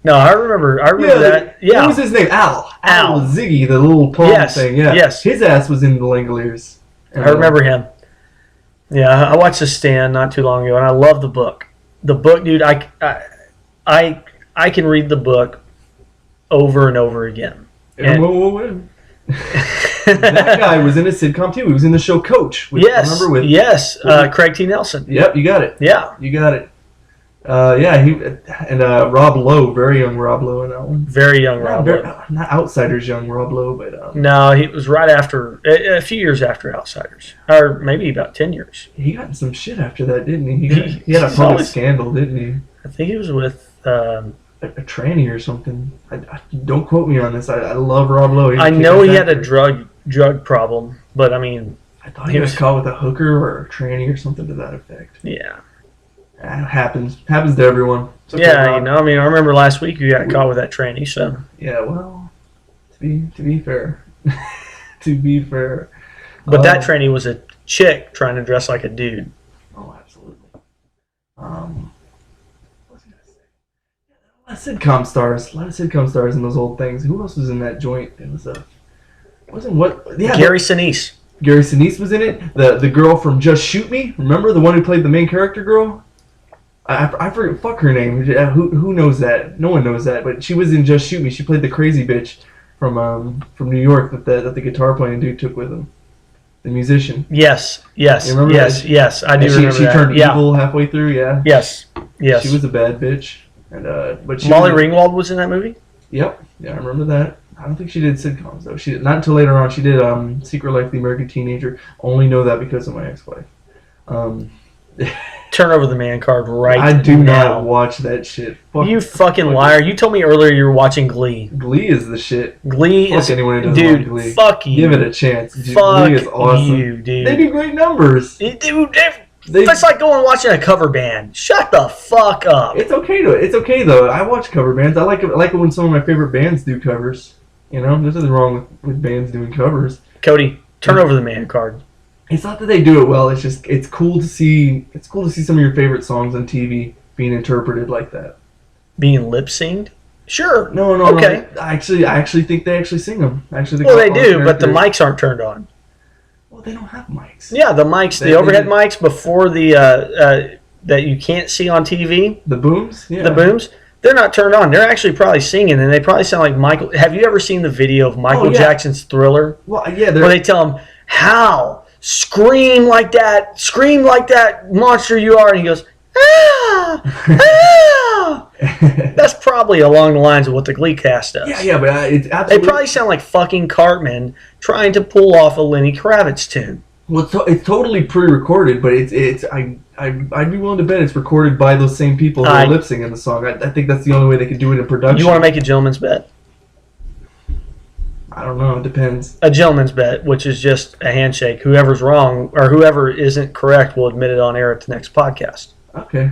No, I remember that. Yeah. What was his name? Al. Ziggy, the little palm thing. Yeah. Yes. His ass was in the Langoliers. I remember him. Yeah, I watched The Stand not too long ago, and I love the book. The book, dude, I can read the book over and over again. Whoa. That guy was in a sitcom too. He was in the show Coach. Yes, Craig T. Nelson. Yep, you got it. Yeah, you got it. Rob Lowe, very young Rob Lowe in that one. Very young Rob Lowe. Not Outsiders young Rob Lowe, but no, he was right after, a few years after Outsiders, or maybe about 10 years. He got in some shit after that, didn't he? He had a public scandal, didn't he? I think he was with a tranny or something. Don't quote me on this. I love Rob Lowe. I know he had a drug problem, but I mean, I thought he was caught with a hooker or a tranny or something to that effect. Yeah. It happens to everyone. Okay, I remember last week you got caught with that tranny, so. Yeah, well, to be fair. To be fair. But that tranny was a chick trying to dress like a dude. Oh, absolutely. What was I going to say? A lot of sitcom stars in those old things. Who else was in that joint? It was Gary Sinise. Gary Sinise was in it. The girl from Just Shoot Me. Remember the one who played the main character girl? I forget. Fuck her name. Who knows that? No one knows that. But she was in Just Shoot Me. She played the crazy bitch from New York that the guitar playing dude took with him. The musician. Yes. You remember that? Yes. I do remember that. She turned evil halfway through. Yeah. Yes. She was a bad bitch. And but Molly Ringwald was in that movie. Yep. Yeah, I remember that. I don't think she did sitcoms though. She did not until later on. She did Secret Life of the American Teenager. Only know that because of my ex-wife. Turn over the man card right now. I do not watch that shit. You fucking liar. You told me earlier you were watching Glee. Glee is the shit. Glee is... anyone who doesn't like Glee. Fuck you. Give it a chance. Dude, fuck Glee is awesome. You, dude. They do great numbers. Dude, that's like going and watching a cover band. Shut the fuck up. It's okay though. I watch cover bands. I like it when some of my favorite bands do covers. There's nothing wrong with bands doing covers. Cody, turn over the man card. It's not that they do it well. It's just it's cool to see some of your favorite songs on TV being interpreted like that. Being lip synced? Sure. No. Okay. I actually think they actually sing them. I actually think Well, they all the do, but the characters- mics aren't turned on. Well, they don't have mics. Yeah, the mics, They the overhead do. mics before the that you can't see on TV, The booms. Yeah. the booms, they're not turned on. They're actually probably singing, and they probably sound like Michael. Have you ever seen the video of Michael yeah. Jackson's Thriller, Well, yeah. where they tell him, "How scream like that monster you are," and he goes, "Ah, ah." That's probably along the lines of what the Glee cast does. yeah, but it's They absolutely. probably sound like fucking Cartman trying to pull off a Lenny Kravitz tune. Well, it's totally pre-recorded, but I'd be willing to bet it's recorded by those same people who are lip syncing the song. I think that's the only way they could do it in production. You want to make a gentleman's bet? I don't know. It depends. A gentleman's bet, which is just a handshake. Whoever's wrong or whoever isn't correct will admit it on air at the next podcast. Okay.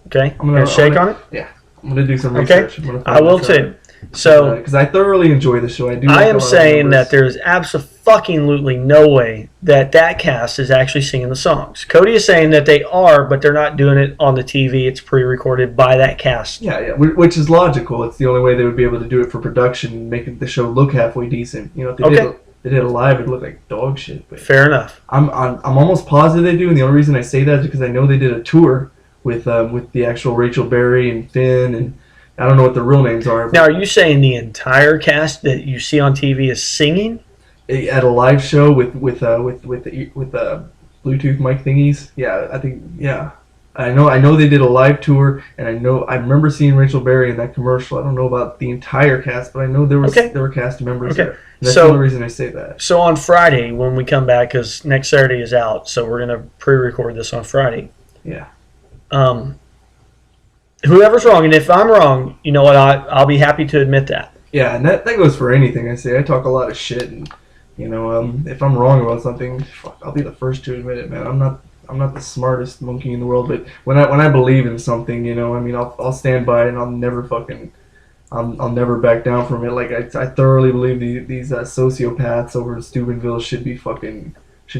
Okay? I'm gonna Shake on it? Yeah. I'm gonna do some Okay. research. I'm gonna I find will this out. too. So because I thoroughly enjoy the show. I do. I like a am lot of saying numbers. that there's absolutely no way that cast is actually singing the songs. Cody is saying that they are, but they're not doing it on the TV. It's pre-recorded by that cast. Yeah, which is logical. It's the only way they would be able to do it for production, making the show look halfway decent. You know, if they did it live, it'd look like dog shit. But Fair enough. I'm almost positive they do, and the only reason I say that is because I know they did a tour with the actual Rachel Berry and Finn, and I don't know what the real names are. Now, are you saying the entire cast that you see on TV is singing? At a live show with the Bluetooth mic thingies? Yeah, I think I know they did a live tour, and I remember seeing Rachel Berry in that commercial. I don't know about the entire cast, but I know there were cast members there. And that's the only reason I say that. So on Friday when we come back, because next Saturday is out, so we're gonna pre-record this on Friday. Yeah. Whoever's wrong, and if I'm wrong, you know what? I'll be happy to admit that. Yeah, and that goes for anything I say. I talk a lot of shit, and if I'm wrong about something, fuck, I'll be the first to admit it, man. I'm not the smartest monkey in the world, but when I believe in something, I'll stand by it, and I'll never back down from it. Like I thoroughly believe these sociopaths over in Steubenville should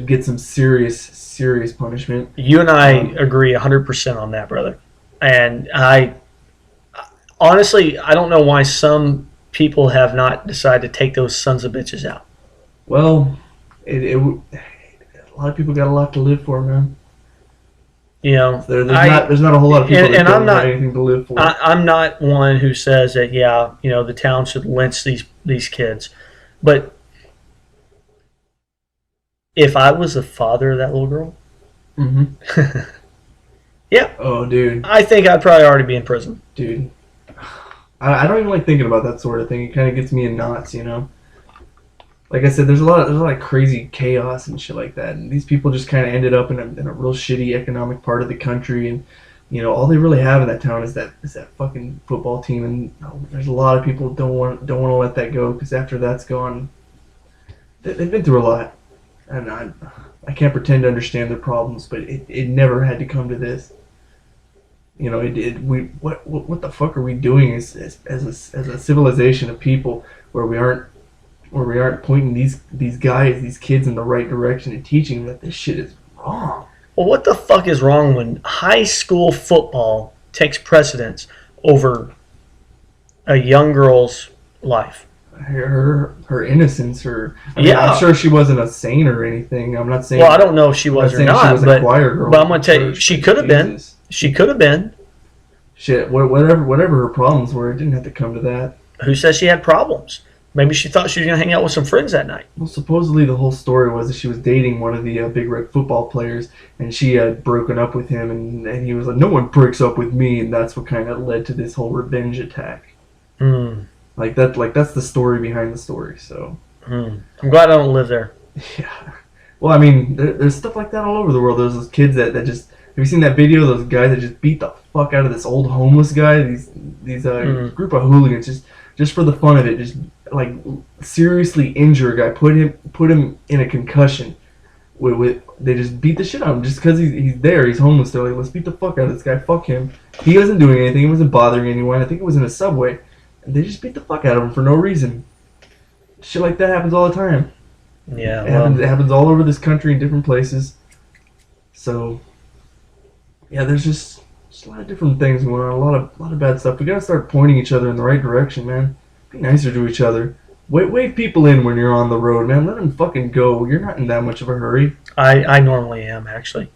get some serious punishment. You and I agree 100% on that, brother. And I honestly, I don't know why some people have not decided to take those sons of bitches out. Well, a lot of people got a lot to live for, man. You know, there's not a whole lot of people that don't have anything to live for. I'm not one who says that the town should lynch these kids, but if I was the father of that little girl, Mm-hmm. yeah. Oh, dude. I think I'd probably already be in prison. Dude. I don't even like thinking about that sort of thing. It kind of gets me in knots, Like I said, there's a lot of crazy chaos and shit like that, and these people just kind of ended up in a real shitty economic part of the country, and all they really have in that town is that fucking football team, and there's a lot of people don't want to let that go, because after that's gone, they've been through a lot, and I can't pretend to understand their problems, but it never had to come to this. What the fuck are we doing as a civilization of people where we aren't pointing these kids in the right direction and teaching them that this shit is wrong? Well, what the fuck is wrong when high school football takes precedence over a young girl's life? Her innocence, I'm sure she wasn't a saint or anything. I'm not saying. Well, I don't know if she was or not, she was a choir girl, but I'm gonna tell you, she could have been. She could have been. Shit, whatever her problems were, it didn't have to come to that. Who says she had problems? Maybe she thought she was gonna hang out with some friends that night. Well, supposedly the whole story was that she was dating one of the Big Red football players, and she had broken up with him, and he was like, "No one breaks up with me," and that's what kind of led to this whole revenge attack. Like that's the story behind the story. So I'm glad I don't live there. Yeah. Well, I mean, there's stuff like that all over the world. There's those kids that just. Have you seen that video of those guys that just beat the fuck out of this old homeless guy? These group of hooligans just for the fun of it, just like seriously injure a guy, put him in a concussion. They just beat the shit out of him just because he's there. He's homeless. They're like, let's beat the fuck out of this guy. Fuck him. He wasn't doing anything. He wasn't bothering anyone. I think it was in a subway, and they just beat the fuck out of him for no reason. Shit like that happens all the time. Yeah, it happens all over this country in different places. So. Yeah, there's just just a lot of different things going on. A lot of bad stuff. We gotta start pointing each other in the right direction, man. Be nicer to each other. Wave people in when you're on the road, man. Let them fucking go. You're not in that much of a hurry. I normally am, actually.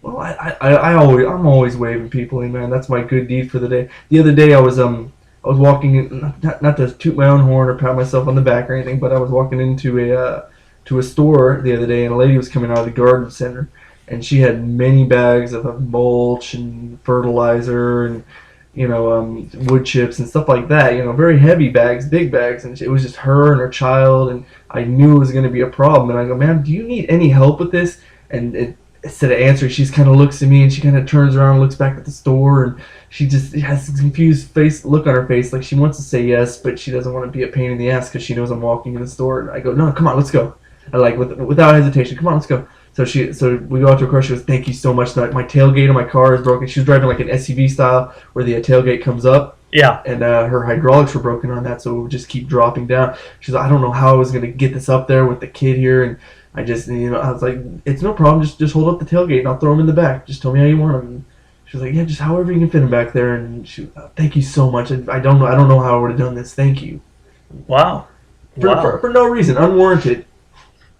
Well, I'm always waving people in, man. That's my good deed for the day. The other day I was walking in, not to toot my own horn or pat myself on the back or anything, but I was walking into a store the other day, and a lady was coming out of the garden center, and she had many bags of mulch and fertilizer and wood chips and stuff like that. Very heavy bags, big bags, and it was just her and her child, and I knew it was going to be a problem. And I go, ma'am, do you need any help with this? And instead of answering, she just kind of looks at me and she kind of turns around and looks back at the store, and she just has this confused look on her face, like she wants to say yes, but she doesn't want to be a pain in the ass because she knows I'm walking in the store. And I go, no, come on, let's go. I without hesitation, come on, let's go. So we go out to her car. She goes, thank you so much. My tailgate of my car is broken. She was driving like an SUV style where the tailgate comes up. Yeah. And her hydraulics were broken on that, so it would just keep dropping down. She's like, I don't know how I was going to get this up there with the kid here. And I just, I was like, it's no problem. Just hold up the tailgate and I'll throw them in the back. Just tell me how you want them. And she was like, yeah, just however you can fit them back there. And thank you so much. I don't know how I would have done this. Thank you. Wow. For no reason, unwarranted.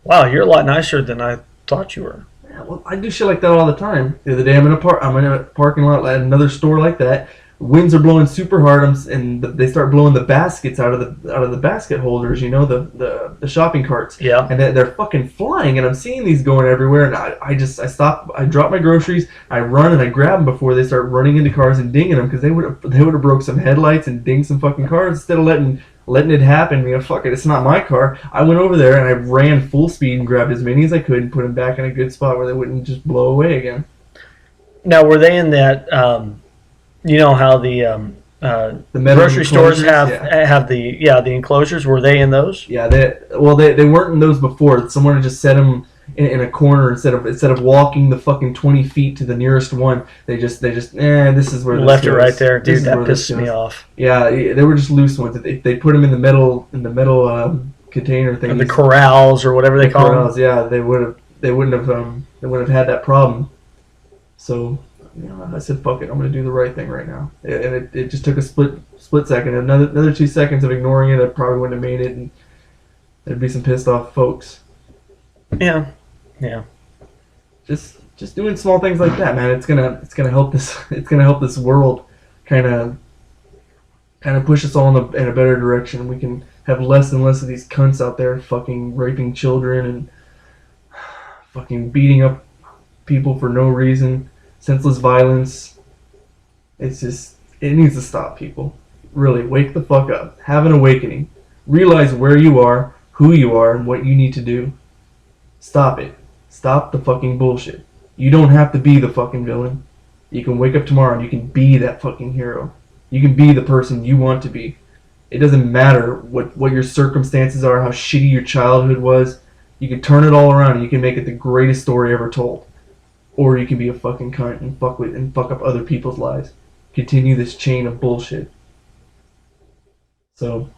Wow, you're a lot nicer than I thought you were. Yeah, well, I do shit like that all the time. The other day, I'm in a parking lot at another store like that. Winds are blowing super hard, and they start blowing the baskets out of the basket holders. The shopping carts. Yeah. And they're fucking flying, and I'm seeing these going everywhere. And I stop. I drop my groceries. I run and I grab them before they start running into cars and dinging them, because they would have broke some headlights and dinged some fucking cars instead of letting it happen. Fuck it, it's not my car. I went over there and I ran full speed and grabbed as many as I could and put them back in a good spot where they wouldn't just blow away again. Now, were they in that? You know how the grocery stores have the enclosures? Were they in those? Yeah, they weren't in those before. Someone had just set them in a corner instead of walking the fucking 20 feet to the nearest one. They just this is where this left goes. it right there, dude. That pisses pisses me off. Yeah, they were just loose ones. They put them in the metal container thing. The corrals or whatever they call them. Yeah, they wouldn't have had that problem. So I said, fuck it, I'm going to do the right thing right now. And it just took a split second. Another 2 seconds of ignoring it, I probably wouldn't have made it, and there'd be some pissed off folks. Yeah. Just doing small things like that, man. It's gonna help this world kind of push us all in a better direction. We can have less and less of these cunts out there fucking raping children and fucking beating up people for no reason. Senseless violence. It needs to stop, people. Really, wake the fuck up. Have an awakening. Realize where you are, who you are, and what you need to do. Stop it. Stop the fucking bullshit. You don't have to be the fucking villain. You can wake up tomorrow and you can be that fucking hero. You can be the person you want to be. It doesn't matter what your circumstances are, how shitty your childhood was. You can turn it all around and you can make it the greatest story ever told. Or you can be a fucking cunt and fuck up other people's lives. Continue this chain of bullshit. So,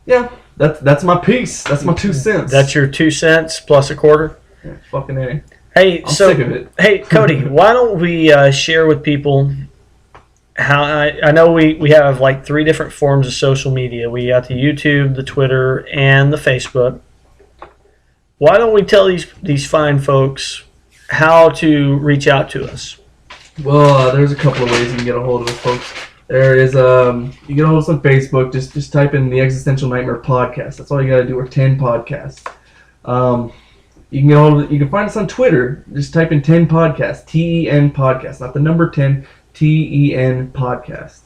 yeah, that's my piece. That's my 2 cents. That's your 2 cents plus a quarter? Yeah, fucking A. Hey, I'm sick of it. Hey, Cody, why don't we share with people how I know we have like 3 different forms of social media. We got the YouTube, the Twitter, and the Facebook. Why don't we tell these fine folks how to reach out to us? Well, there's a couple of ways you can get a hold of us, folks. There is you can get a hold of us on Facebook. Just type in the Existential Nightmare Podcast. That's all you got to do. Or 10 podcasts. You can find us on Twitter. Just type in 10 podcasts. TEN podcast, not the number 10. TEN podcast.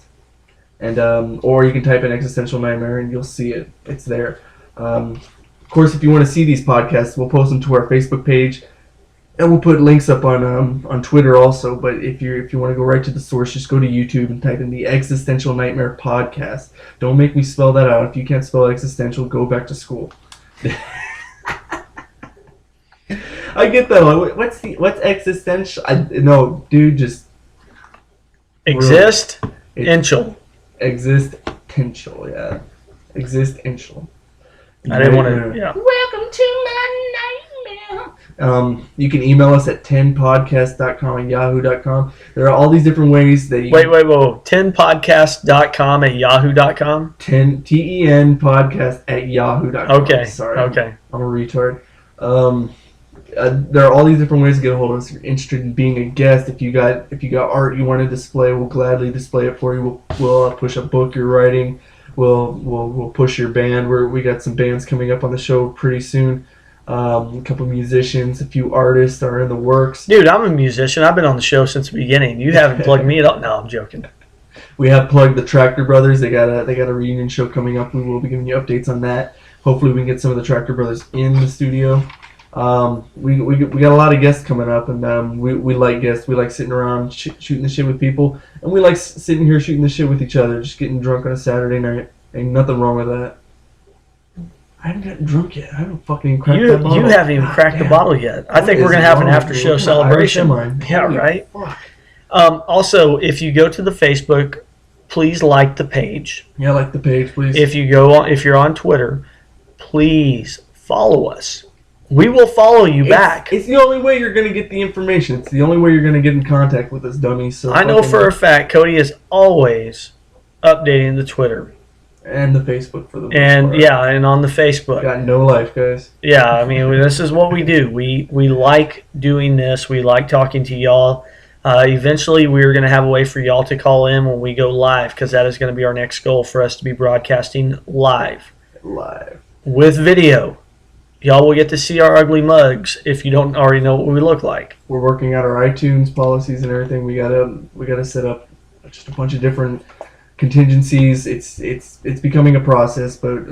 And or you can type in Existential Nightmare and you'll see it. It's there. Of course, if you want to see these podcasts, we'll post them to our Facebook page. And we'll put links up on Twitter also. But if you want to go right to the source, just go to YouTube and type in the Existential Nightmare Podcast. Don't make me spell that out. If you can't spell existential, go back to school. I get that. What's existential? No, dude, just Existential. Existential, yeah. Existential. I didn't want to. Yeah. Welcome to my nightmare. You can email us at 10podcast.com and yahoo.com. There are all these different ways that you Wait, 10podcast.com at yahoo.com? 10 podcast at yahoo.com. Okay. Sorry. Okay. I'm a retard. There are all these different ways to get a hold of us. If you're interested in being a guest, if you got art you want to display, we'll gladly display it for you. We'll push a book you're writing. We'll push your band. We got some bands coming up on the show pretty soon. A couple musicians, a few artists are in the works. Dude, I'm a musician. I've been on the show since the beginning. You haven't plugged me at all. No, I'm joking. We have plugged the Tractor Brothers. They got a reunion show coming up. We will be giving you updates on that. Hopefully, we can get some of the Tractor Brothers in the studio. We got a lot of guests coming up, and we like guests. We like sitting around shooting the shit with people, and we like sitting here shooting the shit with each other, just getting drunk on a Saturday night. Ain't nothing wrong with that. I haven't gotten drunk yet. I haven't fucking cracked that bottle. You haven't even cracked the bottle yet. I think we're going to have an after-show celebration. Yeah, right? Also, if you go to the Facebook, please like the page. Yeah, like the page, please. If you're on Twitter, please follow us. We will follow you back. It's the only way you're going to get the information. It's the only way you're going to get in contact with us, dummies. So I know for a fact Cody is always updating the Twitter. And the Facebook for the most and part. Yeah, and on the Facebook. Got no life, guys. Yeah, I mean, this is what we do. We like doing this. We like talking to y'all. Eventually, we're going to have a way for y'all to call in when we go live, because that is going to be our next goal, for us to be broadcasting live. With video. Y'all will get to see our ugly mugs if you don't already know what we look like. We're working out our iTunes policies and everything. We gotta set up just a bunch of different contingencies. It's becoming a process, but